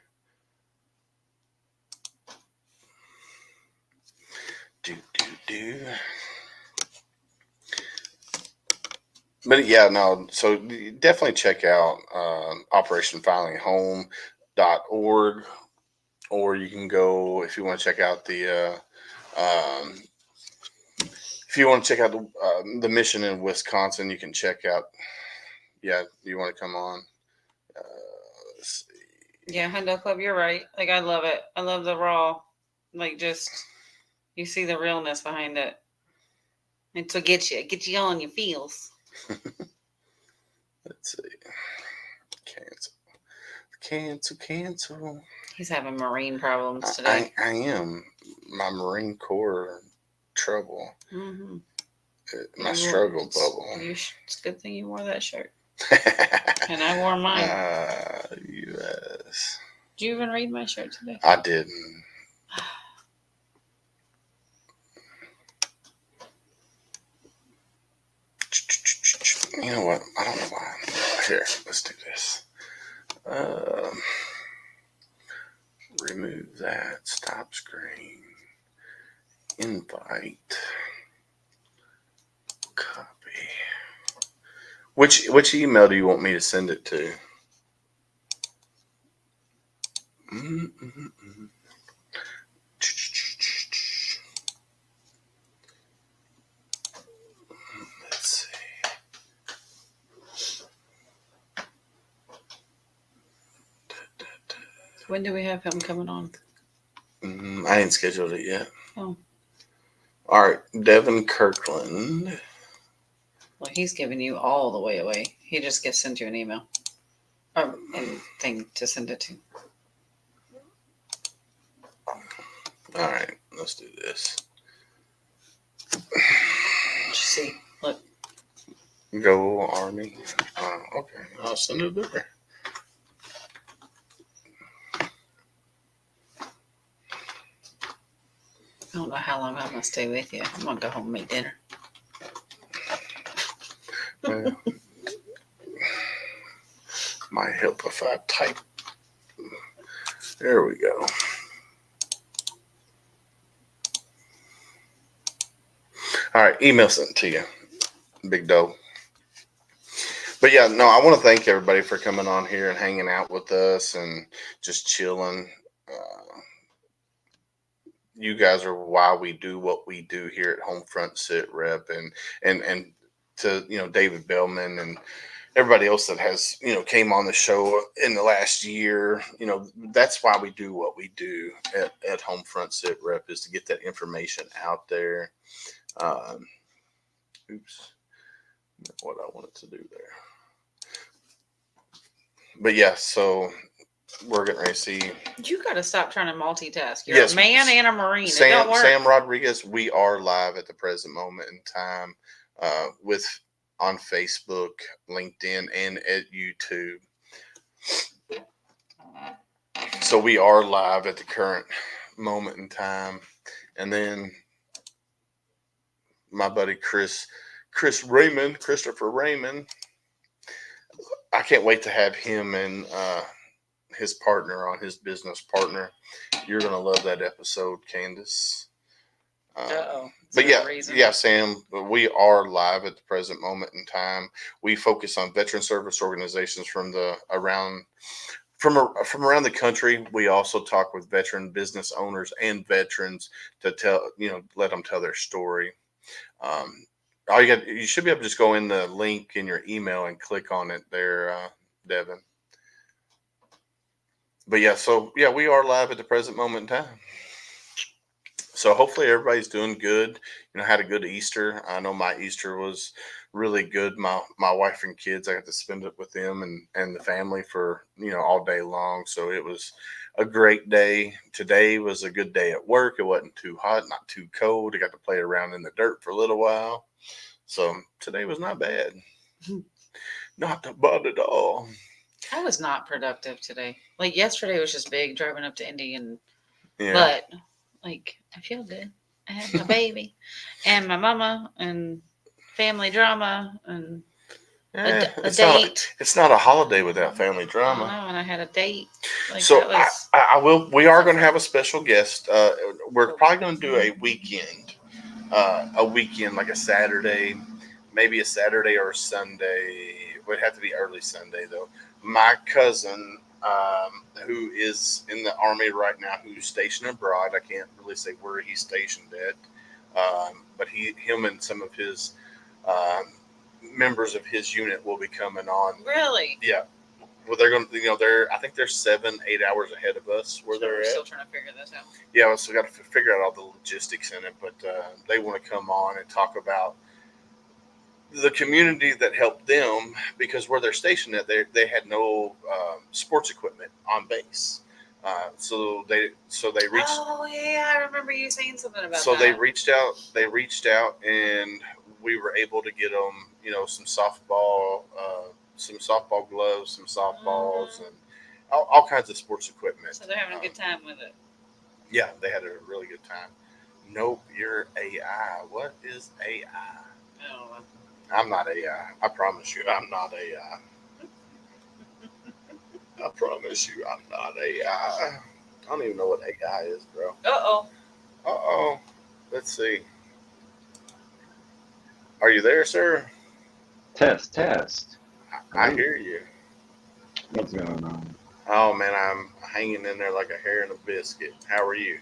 But yeah, no, so definitely check out operationfilinghome.org, or you can go if you want to check out the the mission in Wisconsin. You can check out. Yeah, you want to come on? Let's see. Yeah, Hundo Club, you're right. Like, I love it. I love the raw, like, just you see the realness behind it. It's what get you on your feels. Let's see. Cancel. He's having marine problems today. I am. My Marine Corps trouble. Mm-hmm. My struggle bubble. It's a good thing you wore that shirt. And I wore mine. U.S. Did you even read my shirt today? I didn't. You know what? I don't know why. Here, let's do this. Remove that. Stop screen. Invite. Copy. Which email do you want me to send it to? Let's see. When do we have him coming on? I ain't scheduled it yet. Oh. All right, Devin Kirkland. Well, he's giving you all the way away. He just gets sent you an email or thing to send it to. All right, let's do this. Just see, look. Go Army. Okay, I'll send it there. I don't know how long I'm gonna stay with you. I'm gonna go home and make dinner. Well, might help if I type. There we go. All right, email sent to you, big doe. But yeah, no, I want to thank everybody for coming on here and hanging out with us and just chilling. You guys are why we do what we do here at HomeFront Sitrep, and to David Belman and everybody else that has came on the show in the last year. That's why we do what we do at HomeFront Sitrep, is to get that information out there. Oops, what I wanted to do there. But yeah, so we're getting ready to see. You got to stop trying to multitask. You're a man and a Marine. It don't work. Sam Rodriguez, we are live at the present moment in time on Facebook, LinkedIn, and at YouTube. So we are live at the current moment in time. And then my buddy Christopher Raymond, I can't wait to have him and his partner on, his business partner. You're going to love that episode, Candace. But yeah, Sam, we are live at the present moment in time. We focus on veteran service organizations from around the country. We also talk with veteran business owners and veterans to let them tell their story. You should be able to just go in the link in your email and click on it there, Devin. But yeah, we are live at the present moment in time. So hopefully everybody's doing good. Had a good Easter. I know my Easter was really good. My wife and kids, I got to spend it with them and the family for all day long. So it was a great day. Today was a good day at work. It wasn't too hot, not too cold. I got to play around in the dirt for a little while. So today was not bad. Not bad at all. I was not productive today. Like yesterday was just big driving up to Indy but like, I feel good. I had my baby and my mama and family drama and a date. It's not a holiday without family I drama. know, and I had a date. Like, So that was, I will. We are going to have a special guest. We're probably going to do a weekend, like a Saturday, maybe a Saturday or a Sunday. It would have to be early Sunday though. My cousin, who is in the Army right now, who's stationed abroad. I can't really say where he's stationed at, but him and some of his members of his unit will be coming on. really? Yeah. Well, they're going to, I think they're 7-8 hours ahead of us where they're We're at. still trying to figure this out. Yeah, we still got to figure out all the logistics in it, but they want to come on and talk about the community that helped them, because where they're stationed at, they had no sports equipment on base. So they reached. Oh yeah, I remember you saying something about So that. they reached out, and we were able to get them, some softball gloves, some softballs, and all kinds of sports equipment. So they're having a good time with it. Yeah, they had a really good time. Nope, you're AI. What is AI? Oh. I'm not AI. I promise you, I'm not AI. I promise you, I'm not AI. I don't even know what AI is, bro. Uh-oh. Let's see. Are you there, sir? Test. I hear you. What's going on? Oh, man, I'm hanging in there like a hair in a biscuit. How are you?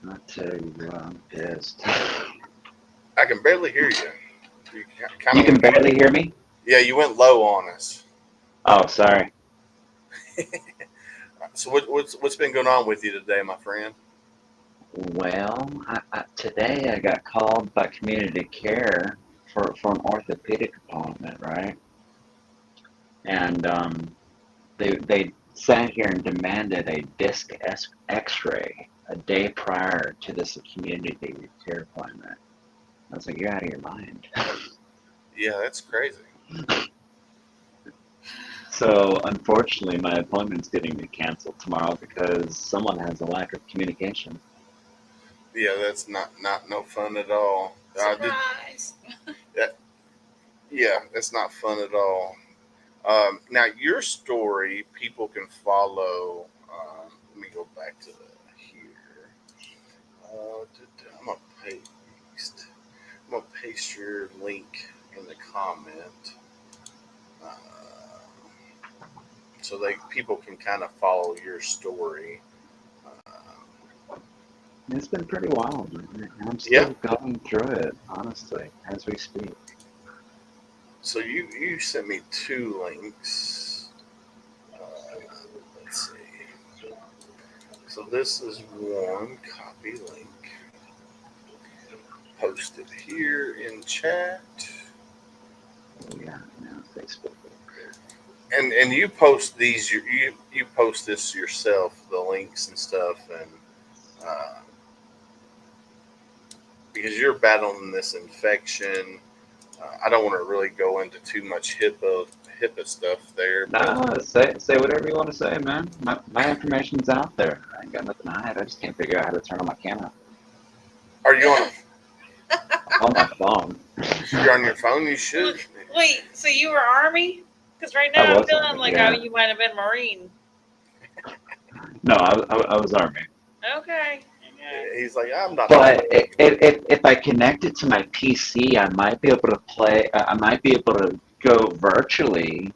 I tell you what, I'm pissed. I can barely hear you. You can barely hear me? Yeah, you went low on us. Oh, sorry. So what's been going on with you today, my friend? Well, today I got called by community care for an orthopedic appointment, right? And they sat here and demanded a disc X-ray a day prior to this community care appointment. I was like, you're out of your mind. Yeah, that's crazy. So unfortunately, my appointment's getting canceled tomorrow because someone has a lack of communication. Yeah, that's not no fun at all. Surprise! Yeah, that's not fun at all. Now, your story, people can follow. Let me go back to here. I'm gonna paste your link in the comment, so people can kind of follow your story. It's been pretty wild. I'm still going through it, honestly, as we speak. So you sent me 2 links. Let's see. So this is one copy link. Post it here in chat. Yeah, Facebook. And you post these. You post this yourself, the links and stuff, and because you're battling this infection. I don't want to really go into too much HIPAA stuff there. No, say whatever you want to say, man. My information's out there. I ain't got nothing to hide. I just can't figure out how to turn on my camera. Are you on? On my phone. You're on your phone. You should. Wait, so you were Army? Because right now I'm feeling like you might have been Marine. No, I was Army. Okay. He's like, I'm not. But if I connect it to my PC, I might be able to play. I might be able to go virtually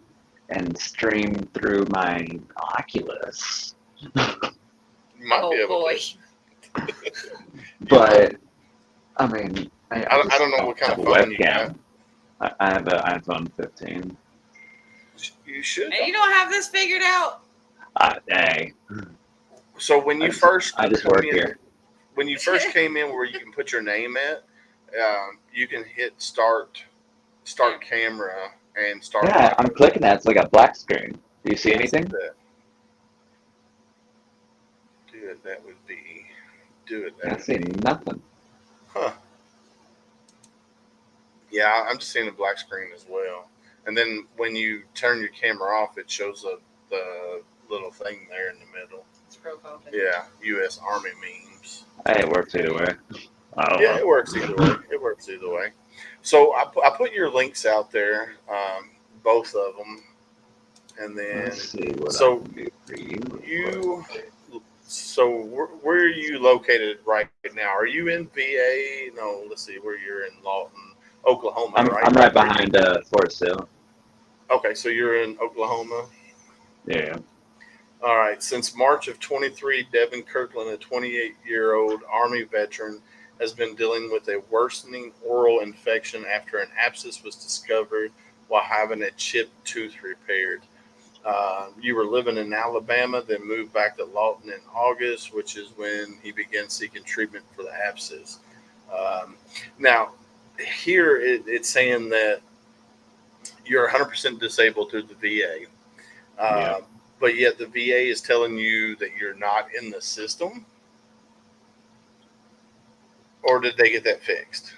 and stream through my Oculus. You might be able to. But I mean, I don't know what kind of phone you got. I have an iPhone 15. You should. And you don't have this figured out. Dang. So when you first, I just work here. When you first came in, where you can put your name at, you can hit start camera and start. Yeah, I'm clicking that. It's like a black screen. Do you see anything? That would be. Do it. I see nothing. Huh. Yeah, I'm just seeing a black screen as well. And then when you turn your camera off, it shows up the little thing there in the middle. Yeah, U.S. Army memes. Hey, it works either way. Yeah, it works either way. It works either way. So I put your links out there, both of them, and then Let's see what so I can do for you. so where are you located right now? Are you in VA? No, let's see where you're in Lawton, Oklahoma, right? I'm right behind Fort Sill. Okay, so you're in Oklahoma. Yeah. All right. Since March of 23, Devin Kirkland, a 28-year-old Army veteran, has been dealing with a worsening oral infection after an abscess was discovered while having a chipped tooth repaired. You were living in Alabama, then moved back to Lawton in August, which is when he began seeking treatment for the abscess. Now, here it's saying that you're 100% disabled through the VA. But yet the VA is telling you that you're not in the system? Or did they get that fixed?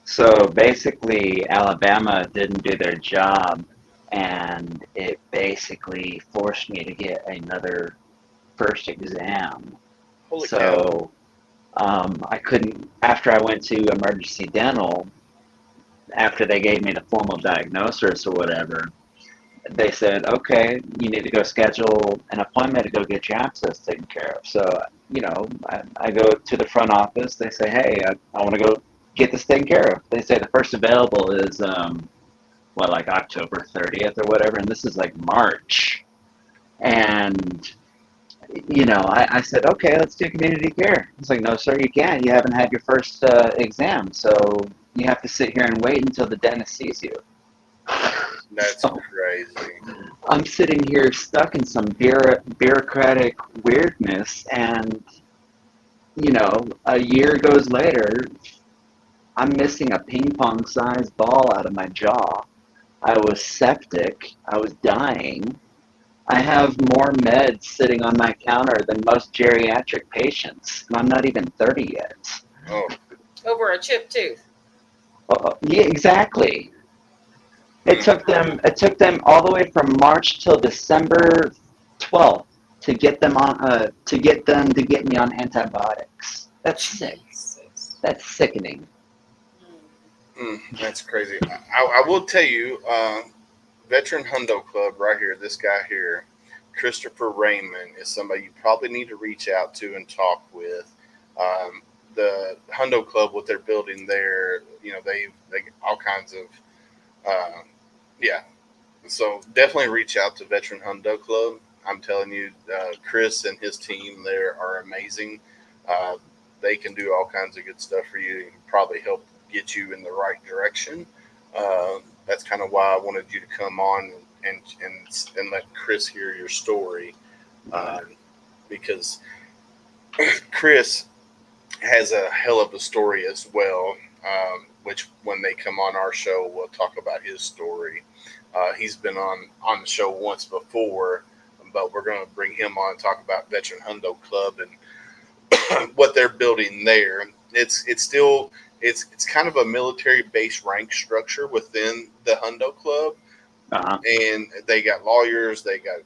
So basically, Alabama didn't do their job, and it basically forced me to get another first exam. Holy cow. I couldn't, after I went to emergency dental, after they gave me the formal diagnosis or whatever, they said, okay, you need to go schedule an appointment to go get your abscess taken care of. So, I go to the front office. They say, hey, I want to go get this taken care of. They say the first available is, like October 30th or whatever. And this is like March. And, I said, okay, let's do community care. It's like, no, sir, you can't. You haven't had your first exam. So you have to sit here and wait until the dentist sees you. That's crazy. I'm sitting here stuck in some bureaucratic weirdness, and a year goes later, I'm missing a ping pong sized ball out of my jaw. I was septic. I was dying. I have more meds sitting on my counter than most geriatric patients, and I'm not even 30 yet. Oh. Over a chipped tooth. Yeah, exactly. It took them all the way from March till December 12th to get them to get me on antibiotics. That's sick. That's sickening. That's crazy. I will tell you, Veteran Hundo Club right here, this guy here, Christopher Raymond, is somebody you probably need to reach out to and talk with. The Hundo Club, what they're building there, they all kinds of so definitely reach out to Veteran Hundo Club. I'm telling you, Chris and his team there are amazing. They can do all kinds of good stuff for you and probably help get you in the right direction. That's kind of why I wanted you to come on and let Chris hear your story, because Chris has a hell of a story as well, which when they come on our show, we'll talk about his story. He's been on the show once before, but we're going to bring him on and talk about Veteran Hundo Club and what they're building there. It's kind of a military base rank structure within the Hundo Club, and they got lawyers, they got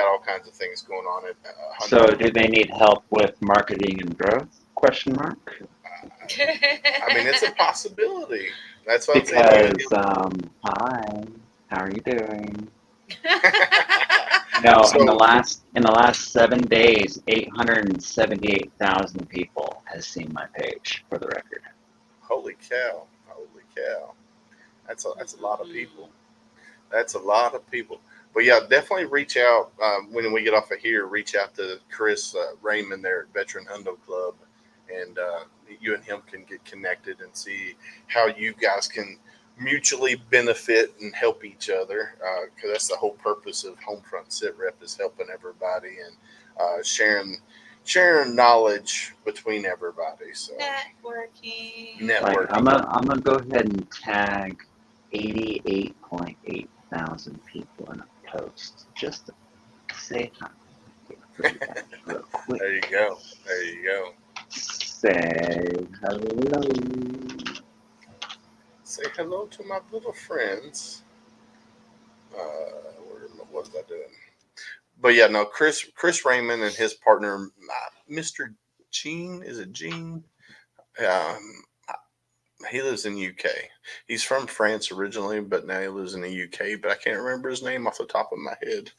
all kinds of things going on at Hundo. So, do they need help with marketing and growth? Question mark. I mean, it's a possibility. That's what I'm saying. Hi, how are you doing? No, in the last 7 days, 878,000 people has seen my page, for the record. Holy cow! Holy cow! That's a lot of people. That's a lot of people. But yeah, definitely reach out when we get off of here. Reach out to Chris Raymond there at Veteran Hundo Club, and you and him can get connected and see how you guys can mutually benefit and help each other, because that's the whole purpose of HomeFront Sitrep, is helping everybody and sharing knowledge between everybody. So networking. Like, I'm gonna go ahead and tag 88.8 thousand people in a post just to say hi. Real quick. There you go. There you go. Say hello. Say hello to my little friends. What was I doing? but yeah, no, Chris Raymond and his partner, Mr. Gene, is it Gene? He lives in UK. He's from France originally, but now he lives in the UK. But I can't remember his name off the top of my head.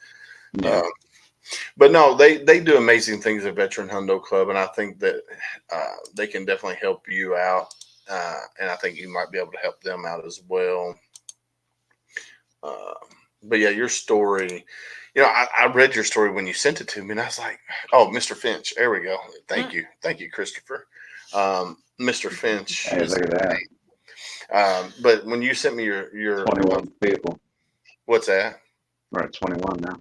Yeah. But no, they do amazing things at Veteran Hundo Club, and I think that they can definitely help you out, and I think you might be able to help them out as well. But yeah, your story, I read your story when you sent it to me, and I was like, oh, Mr. Finch, there we go. Thank you, Christopher. Mr. Finch. Hey, look at that. But when you sent me your 21 people. What's that? We're at 21 now.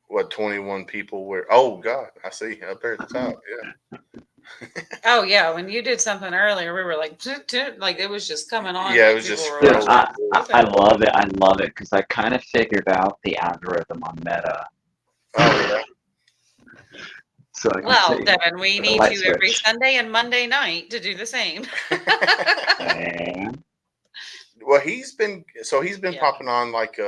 What, 21 people were? Oh God, I see up there at the top. Yeah. Oh yeah, when you did something earlier, we were like it was just coming on. Yeah, like it was just people were Dude, watching. I love it. I love it because I kind of figured out the algorithm on Meta. Oh yeah. So I can Well, see Devin, we the need light you every switch. Sunday and Monday night to do the same. And Well, he's been Yeah. popping on like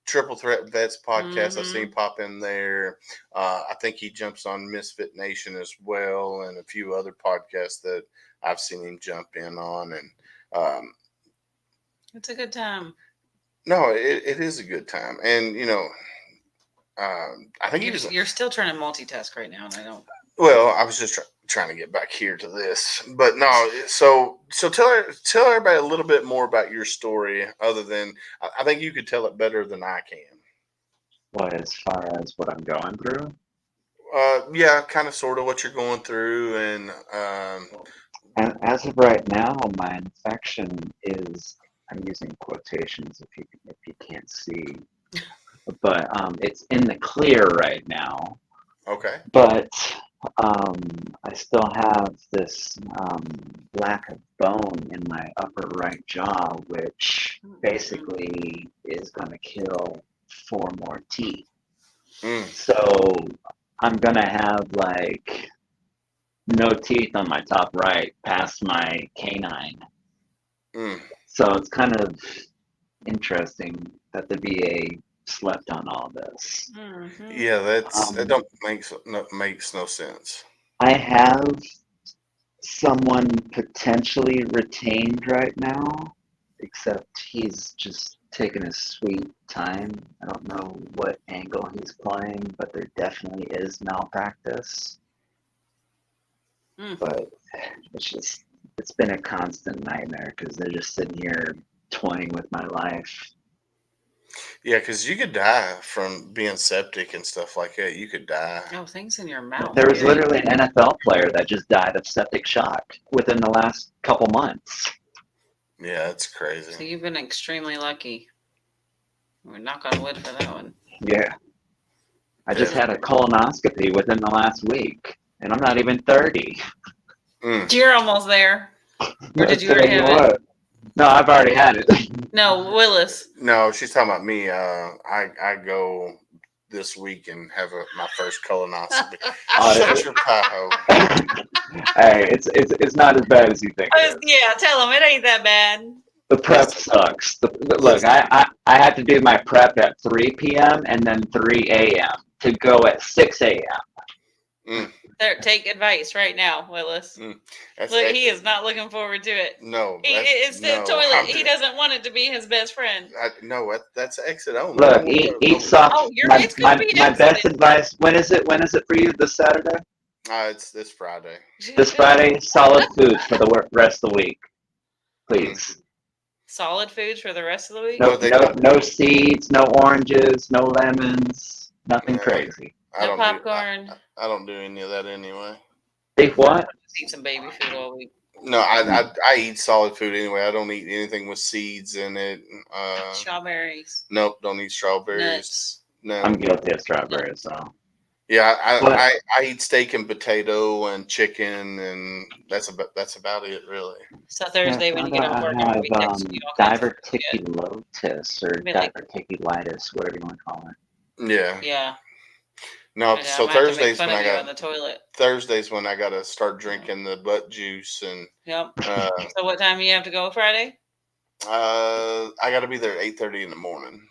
Triple Threat Vets podcast. I've seen him Mhm. pop in there. I think he jumps on Misfit Nation as well, and a few other podcasts that I've seen him jump in on. And It's a good time. no, it is a good time. And I think he was. You're still trying to multitask right now, and I don't. Well, I was just trying to get back here to this, but no. So tell everybody a little bit more about your story. Other than, I think you could tell it better than I can. what, as far as what I'm going through? Yeah, kind of, sort of what you're going through, and And as of right now, my infection is, I'm using quotations if you can't see, but it's in the clear right now. okay. But I still have this lack of bone in my upper right jaw, which basically is going to kill 4 more teeth. So I'm going to have like no teeth on my top right past my canine. So it's kind of interesting that the VA slept on all this. Yeah, that makes no sense. I have someone potentially retained right now, except he's just taking his sweet time. I don't know what angle he's playing, but there definitely is malpractice. But it's been a constant nightmare because they're just sitting here toying with my life. Yeah, because you could die from being septic and stuff like that. You could die. Oh, things in your mouth. There was literally an NFL player that just died of septic shock within the last couple months. Yeah, that's crazy. So you've been extremely lucky. We're knock on wood for that one. Yeah. I just had a colonoscopy within the last week, and I'm not even 30. You're almost there. Or did you already have it? No, I've already had it. No, Willis. No, she's talking about me. I go this week and have my first colonoscopy. Shut your pie hole. Hey, it's not as bad as you think. Yeah, tell him it ain't that bad. The prep sucks. Look, I had to do my prep at 3 p.m. and then 3 a.m. to go at 6 a.m. There, take advice right now, Willis. Look, he is not looking forward to it. No, it's the toilet. He doesn't want it to be his best friend. No, that's exit only. Look, eat soft. Oh, it's my best advice. When is it for you? This Saturday? It's this Friday. This Friday, solid foods for the rest of the week, please. Solid foods for the rest of the week. No seeds, no oranges, no lemons, nothing crazy. No popcorn. I don't do any of that anyway. Beef what? Just eat some baby food all week. No, I eat solid food anyway. I don't eat anything with seeds in it. Strawberries. Nope, don't eat strawberries. Nuts. No. I'm guilty of strawberries, so. Yeah, I eat steak and potato and chicken, and that's about it, really. So Thursday when you get off work, I have diverticulosis or diverticulitis, whatever you want to call it. Yeah. Yeah. No, so Thursdays when on the toilet. Thursdays when I gotta start drinking the butt juice and. Yep. So what time do you have to go Friday? I gotta be there at 8:30 in the morning.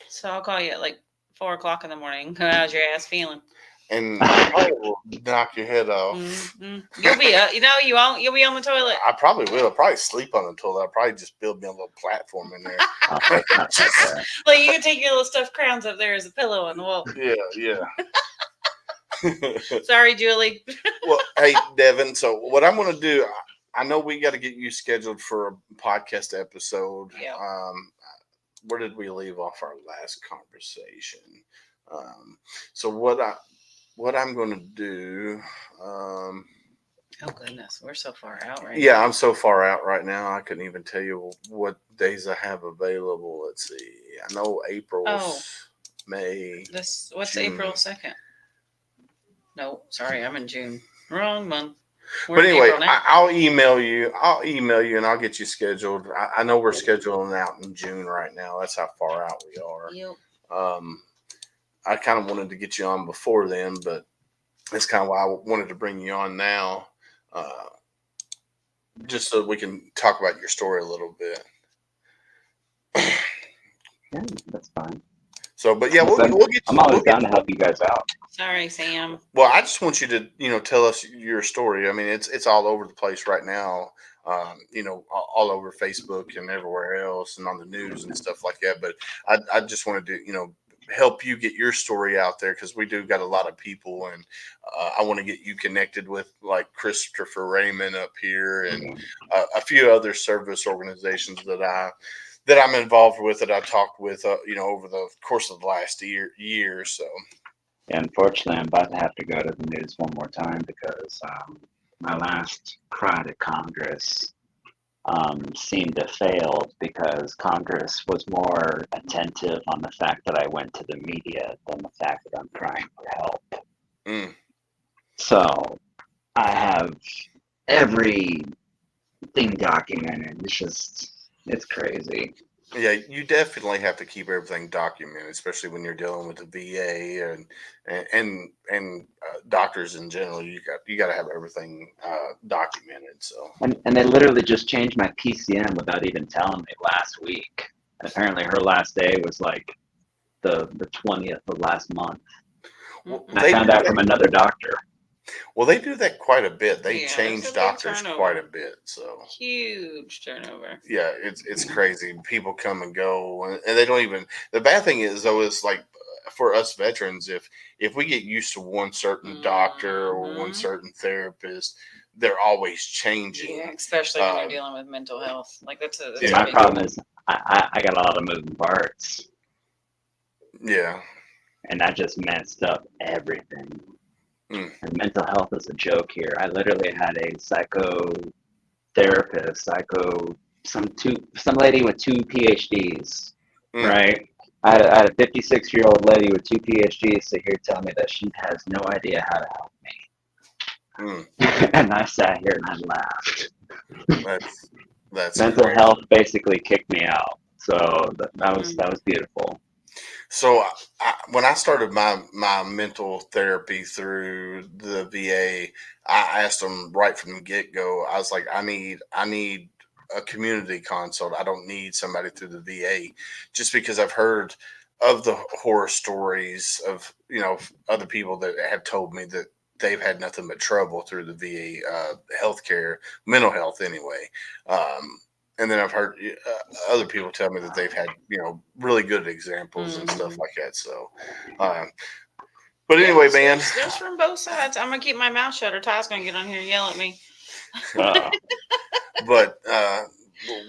So I'll call you at like 4 o'clock in the morning. How's your ass feeling? And I will knock your head off. Mm-hmm. You'll be, you'll be on the toilet. I probably will. I'll probably sleep on the toilet. I'll probably just build me a little platform in there. Like you can take your little stuffed crowns up there as a pillow on the wall. Yeah. Sorry, Julie. Well, hey, Devin. So what I'm going to do, I know we got to get you scheduled for a podcast episode. Yeah. Where did we leave off our last conversation? So what I'm going to do. Oh goodness, we're so far out right now. Yeah, I'm so far out right now. I couldn't even tell you what days I have available. Let's see. I know April's May. What's June. April 2nd? No, sorry, I'm in June. Wrong month. But anyway, I'll email you. And I'll get you scheduled. I know we're scheduling out in June right now. That's how far out we are. Yep. I kind of wanted to get you on before then, but that's kind of why I wanted to bring you on now, just so we can talk about your story a little bit. Yeah, that's fine. So, but yeah, we'll get. I'm always down to help you guys out. Sorry, Sam. Well, I just want you to, tell us your story. I mean, it's all over the place right now. All over Facebook and everywhere else, and on the news and stuff like that. But I just wanted to, help you get your story out there, because we do got a lot of people, and I want to get you connected with like Christopher Raymond up here and a few other service organizations that I'm involved with, that I talked with, over the course of the last year. So. Yeah, unfortunately, I'm about to have to go to the news one more time because my last cry to Congress seemed to fail because Congress was more attentive on the fact that I went to the media than the fact that I'm crying for help. Mm. So I have everything documented. It's crazy. Yeah, you definitely have to keep everything documented, especially when you're dealing with the VA and doctors in general. You got to have everything documented. So and they literally just changed my PCM without even telling me last week. And apparently, her last day was like the 20th of last month. Well, I found out from another doctor. Well, they do that quite a bit. They change doctors turnover. quite a bit. So Huge turnover. yeah, it's crazy. People come and go, and they don't even. The bad thing is, though, is like for us veterans, if we get used to one certain doctor or one certain therapist, they're always changing. Yeah, especially when you're dealing with mental health. Like that's my problem is I got a lot of moving parts. Yeah, and that just messed up everything. Mm. And mental health is a joke here. I literally had a some lady with 2 PhDs, right? I had a 56-year-old lady with 2 PhDs sit here tell me that she has no idea how to help me. And I sat here and I laughed. That's mental great. Health basically kicked me out. So that was beautiful. So when I started my mental therapy through the VA, I asked them right from the get-go. I was like, I need a community consult. I don't need somebody through the VA, just because I've heard of the horror stories of other people that have told me that they've had nothing but trouble through the VA healthcare, mental health anyway. And then I've heard other people tell me that they've had, really good examples and stuff like that. So, but anyway, man. There's from both sides. I'm going to keep my mouth shut or Ty's going to get on here and yell at me. But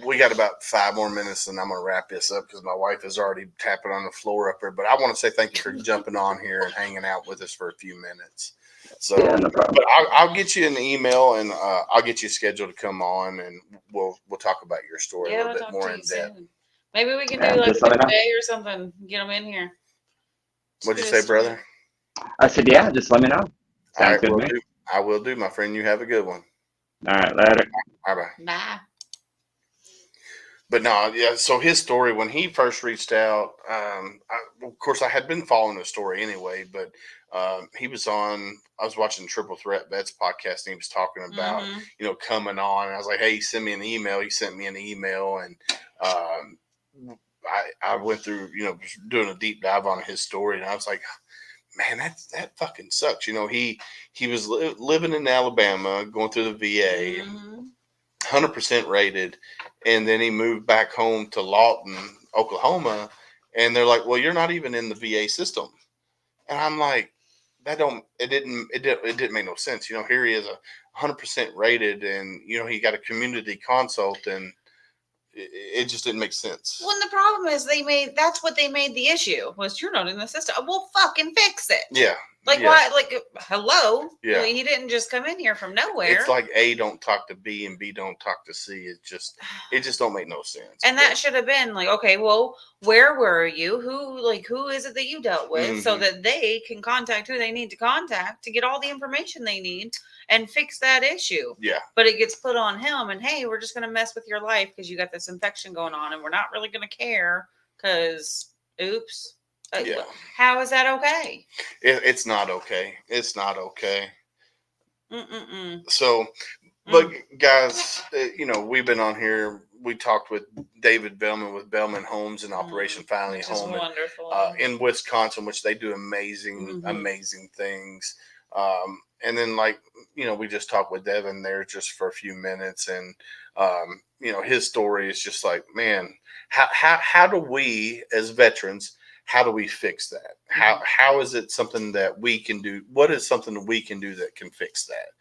we got about 5 more minutes and I'm going to wrap this up because my wife is already tapping on the floor up there. But I want to say thank you for jumping on here and hanging out with us for a few minutes. So, no problem. But I'll get you an email and I'll get you scheduled to come on and we'll talk about your story a little bit more in depth. Soon. Maybe we can do like a day or something. Get them in here. What'd you say, brother? I said, yeah, just let me know. Sounds good to me. I will do, my friend. You have a good one. All right, later. Bye-bye. Bye. But no, yeah. So his story, when he first reached out, of course, I had been following the story anyway. But I was watching Triple Threat Vets podcast, and he was talking about coming on. And I was like, hey, send me an email. He sent me an email, and I went through, just doing a deep dive on his story, and I was like, man, that fucking sucks. He was living in Alabama, going through the VA, 100% rated, and then he moved back home to Lawton, Oklahoma, and they're like, well, you're not even in the VA system. And I'm like, it didn't make no sense. Here he is, 100% rated, and he got a community consult, and it just didn't make sense. Well, the problem is that's what they made the issue was you're not in the system. Well, fucking fix it. Yeah. Like why? Like hello. Yeah. He didn't just come in here from nowhere. It's like A don't talk to B and B don't talk to C. It just don't make no sense. And that should have been like, okay, well, where were you? Who is it that you dealt with, so that they can contact who they need to contact to get all the information they need and fix that issue. Yeah. But it gets put on him, and hey, we're just gonna mess with your life because you got this infection going on, and we're not really gonna care because oops. Yeah. How is that okay? It's not okay. It's not okay. Mm-mm-mm. So, but guys, we've been on here. We talked with David Belman with Belman Homes and Operation Finally Home in Wisconsin, which they do amazing things. And then we just talked with Devin there just for a few minutes, and his story is just like, man, how do we as veterans, how do we fix that? How is it something that we can do? What is something that we can do that can fix that?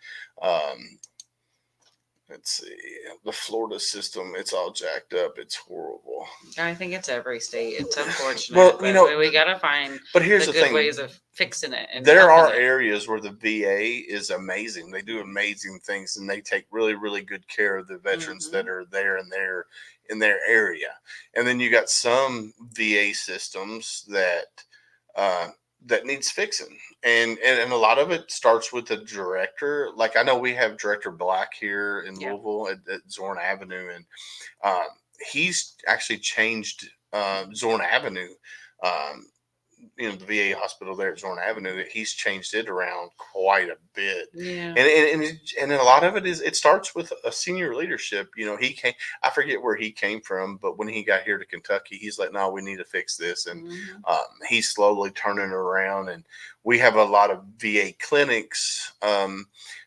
Let's see. The Florida system, it's all jacked up. It's horrible. I think it's every state. It's unfortunate. Well, we got to find here's the good thing. ways of fixing it. And there are areas where the VA is amazing. They do amazing things, and they take really, really good care of the veterans that are there in their area. And then you got some VA systems that needs fixing, and a lot of it starts with the director. Like I know we have Director Black here in Louisville at Zorn Avenue, and he's actually changed Zorn Avenue. The VA hospital there at Zorn Avenue, he's changed it around quite a bit. Yeah. And a lot of it starts with a senior leadership. He came, I forget where he came from, but when he got here to Kentucky, he's like, no, we need to fix this. And he's slowly turning around, and we have a lot of VA clinics.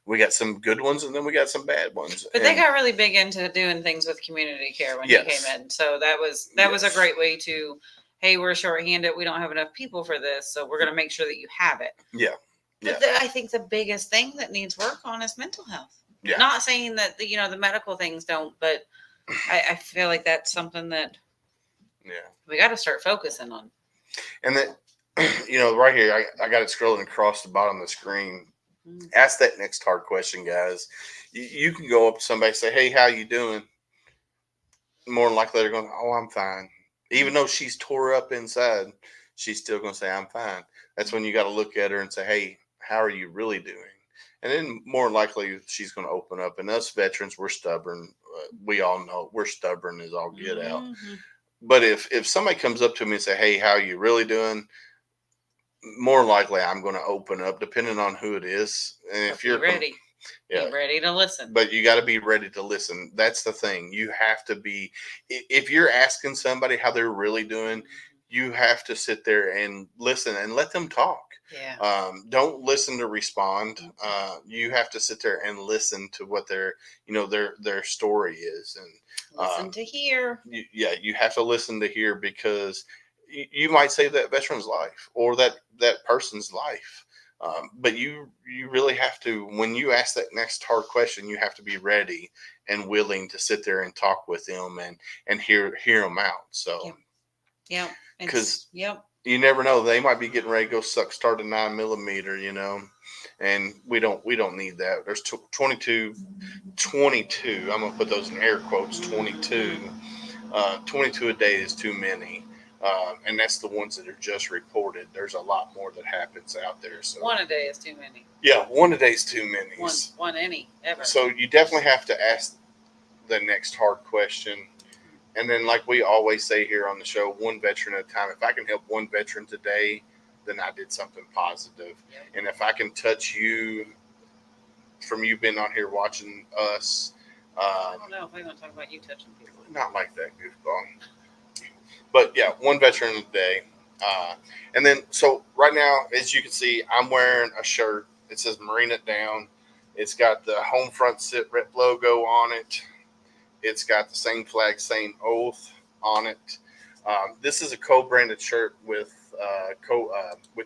We got some good ones, and then we got some bad ones. But they got really big into doing things with community care when he came in. So that was a great way to, hey, we're shorthanded. We don't have enough people for this, so we're going to make sure that you have it. Yeah. But I think the biggest thing that needs work on is mental health. Yeah. Not saying that the medical things don't, but I feel like that's something that we got to start focusing on. And then, right here, I got it scrolling across the bottom of the screen. Ask that next hard question, guys. You can go up to somebody and say, hey, how you doing? More than likely they're going, oh, I'm fine. Even though she's tore up inside, she's still going to say, I'm fine. That's when you got to look at her and say, hey, how are you really doing? And then more than likely she's going to open up. And us veterans, we're stubborn. We all know we're stubborn as all get out. But if somebody comes up to me and say, hey, how are you really doing? More likely I'm going to open up depending on who it is. And if you're ready. Be ready to listen. But you got to be ready to listen. That's the thing. You have to be, if you're asking somebody how they're really doing, you have to sit there and listen and let them talk. Yeah. Don't listen to respond. You have to sit there and listen to what their story is. And listen to hear. You have to listen to hear, because you might save that veteran's life or that person's life. But you really have to, when you ask that next hard question, you have to be ready and willing to sit there and talk with them and hear them out. So, because you never know, they might be getting ready to go start a 9mm, and we don't need that. There's 22. I'm gonna put those in air quotes. 22 a day is too many. And that's the ones that are just reported. There's a lot more that happens out there. So one a day is too many. Yeah, one a day is too many. One any ever. So you definitely have to ask the next hard question. And then, like we always say here on the show, one veteran at a time. If I can help one veteran today, then I did something positive. Yep. And if I can touch you from you being on here watching us. I don't know if we're going to talk about you touching people. Not like that, goofball. But yeah, one veteran a day. And then, so right now, as you can see, I'm wearing a shirt. It says Marine It Down. It's got the HomeFront Sitrep logo on it. It's got the same flag, same oath on it. This is a co-branded shirt with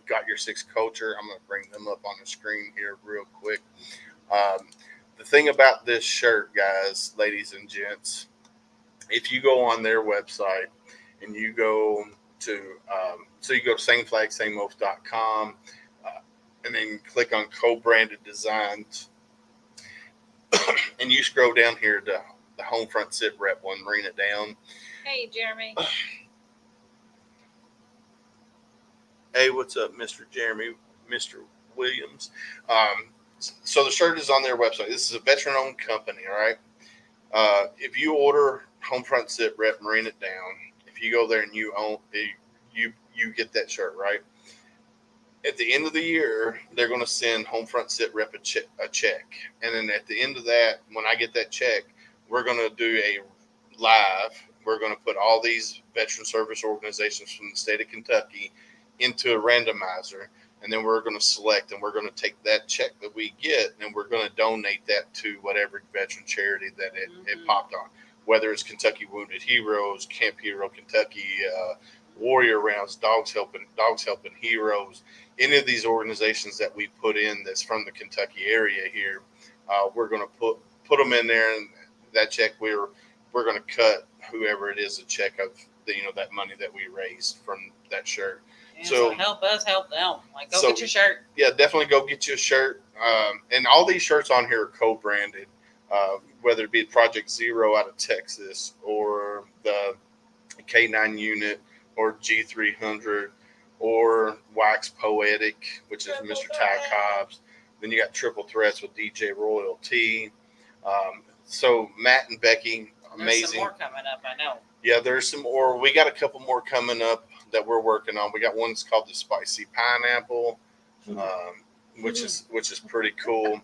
Got Your Six Culture. I'm going to bring them up on the screen here real quick. The thing about this shirt, guys, ladies and gents, if you go on their website and you go to you go to sameflagsameoath.com and then click on co-branded designs and you scroll down here to the HomeFront Sitrep one, Marine It Down. Hey, Jeremy. Hey, what's up, Mr. Jeremy, Mr. Williams? So the shirt is on their website. This is a veteran-owned company, all right? If you order HomeFront Sitrep, Marine It Down, if you go there and you get that shirt, right? At the end of the year, they're going to send HomeFront Sitrep a check. And then at the end of that, when I get that check, we're going to do a live. We're going to put all these veteran service organizations from the state of Kentucky into a randomizer. And then we're going to select, and we're going to take that check that we get, and we're going to donate that to whatever veteran charity that it popped on. Whether it's Kentucky Wounded Heroes, Camp Hero Kentucky, Warrior Rounds, Dogs Helping Heroes, any of these organizations that we put in that's from the Kentucky area here, we're going to put them in there, and that check we're going to cut whoever it is a check of that money that we raised from that shirt. Yeah, so help us help them. Like, go get your shirt. Yeah, definitely go get you a shirt. And all these shirts on here are co-branded, whether it be Project Zero out of Texas or the K9 unit or G300 or Wax Poetic, which is Mr. Ty Cobbs. Then you got Triple Threats with DJ Royalty. So Matt and Becky, amazing. There's some more coming up, I know. Yeah, there's some more. We got a couple more coming up that we're working on. We got one that's called the Spicy Pineapple, which is pretty cool.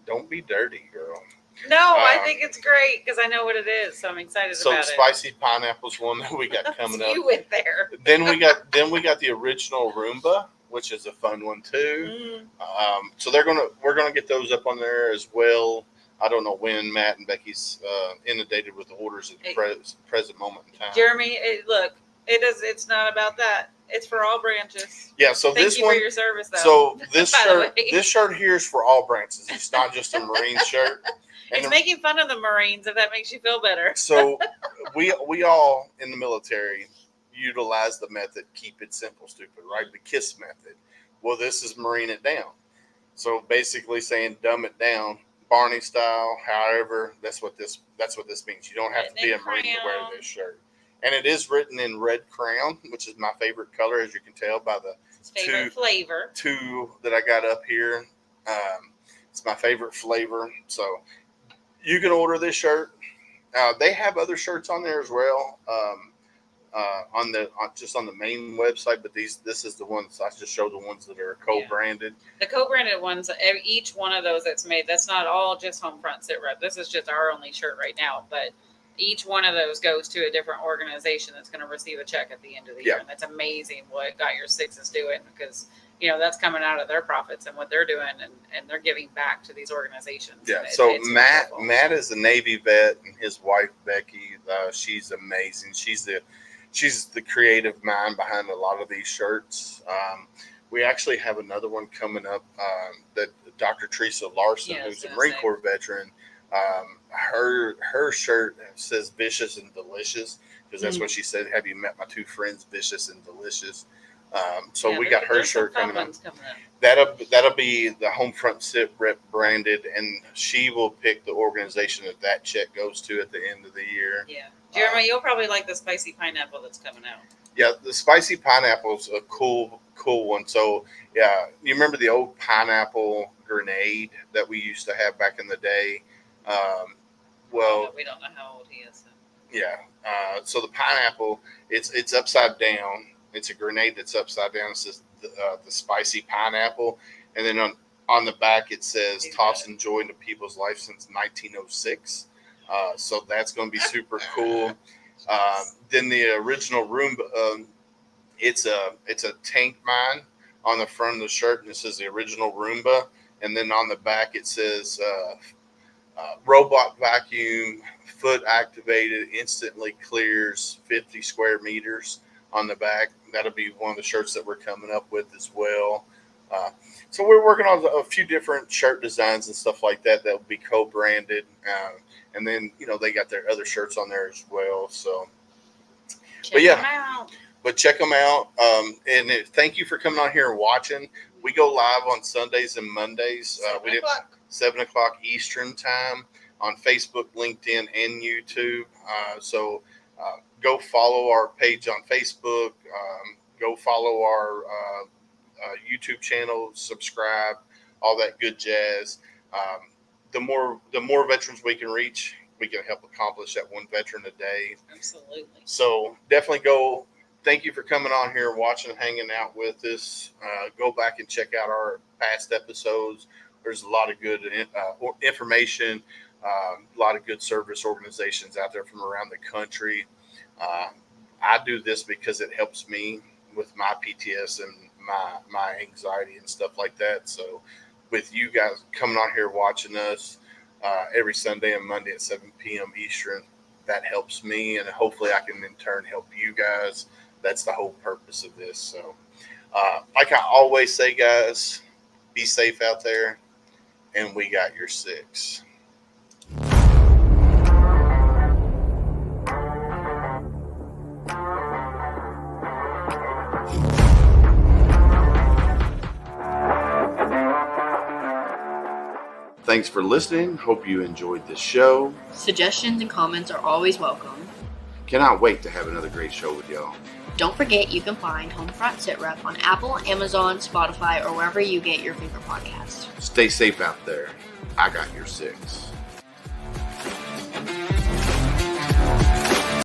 Don't be dirty, girl. No, I think it's great because I know what it is, so I'm excited about it. So the Spicy Pineapple's one that we got coming up. You went there. Then we got the original Roomba, which is a fun one too. So we're gonna get those up on there as well. I don't know when Matt and Becky's inundated with orders at the present moment in time. Jeremy, it's not about that. It's for all branches. Yeah, so Thank you for your service, though. So this shirt here is for all branches. It's not just a Marine shirt. It's making fun of the Marines, if that makes you feel better. So we all in the military utilize the method, keep it simple, stupid, right? The KISS method. Well, this is Marine It Down. So basically saying dumb it down, Barney style, however, that's what this means. You don't have to be a Marine to wear this shirt. And it is written in red crayon, which is my favorite color, as you can tell by the flavor. Two that I got up here. It's my favorite flavor. So you can order this shirt. They have other shirts on there as well, on the main website. But this is the ones I just showed, the ones that are co-branded. Yeah. The co-branded ones, each one of those that's made, that's not all just HomeFront Sitrep. This is just our only shirt right now, but each one of those goes to a different organization that's going to receive a check at the end of the year. And that's amazing what Got Your Six is doing, because that's coming out of their profits and what they're doing, and they're giving back to these organizations. Yeah. So Matt is a Navy vet, and his wife Becky, she's amazing. She's the creative mind behind a lot of these shirts. We actually have another one coming up that Dr. Teresa Larson, who's a Marine Corps veteran. Her shirt says Vicious and Delicious, because that's what she said. Have you met my two friends, Vicious and Delicious? So we got her shirt coming up. That'll be the HomeFront Sitrep branded, and she will pick the organization that check goes to at the end of the year. Yeah, Jeremy, you'll probably like the Spicy Pineapple that's coming out. Yeah, the Spicy Pineapple's a cool one. So yeah, you remember the old pineapple grenade that we used to have back in the day? Well, we don't know how old he is. So. Yeah. So the pineapple, it's upside down. It's a grenade that's upside down. It says the Spicy Pineapple, and then on the back it says tossing joy into people's life since 1906. So that's going to be super cool. Then the original Roomba, it's a tank mine on the front of the shirt, and it says the original Roomba. And then on the back it says robot vacuum, foot activated, instantly clears 50 square meters on the back. That'll be one of the shirts that we're coming up with as well. So we're working on a few different shirt designs and stuff like that will be co-branded. And then, they got their other shirts on there as well. So, Check them out. But check them out. Thank you for coming on here and watching. We go live on Sundays and Mondays. 7 o'clock Eastern time on Facebook, LinkedIn, and YouTube. So go follow our page on Facebook. Go follow our YouTube channel. Subscribe. All that good jazz. The more veterans we can reach, we can help accomplish that one veteran a day. Absolutely. So definitely go. Thank you for coming on here and watching and hanging out with us. Go back and check out our past episodes. There's a lot of good information, a lot of good service organizations out there from around the country. I do this because it helps me with my PTS and my anxiety and stuff like that. So with you guys coming on here watching us every Sunday and Monday at 7 p.m. Eastern, that helps me, and hopefully I can in turn help you guys. That's the whole purpose of this. So like I always say, guys, be safe out there, and we got your six. Thanks for listening. Hope you enjoyed this show. Suggestions and comments are always welcome. Cannot wait to have another great show with y'all. Don't forget you can find HomeFront Sitrep on Apple, Amazon, Spotify, or wherever you get your favorite podcasts. Stay safe out there. I got your six.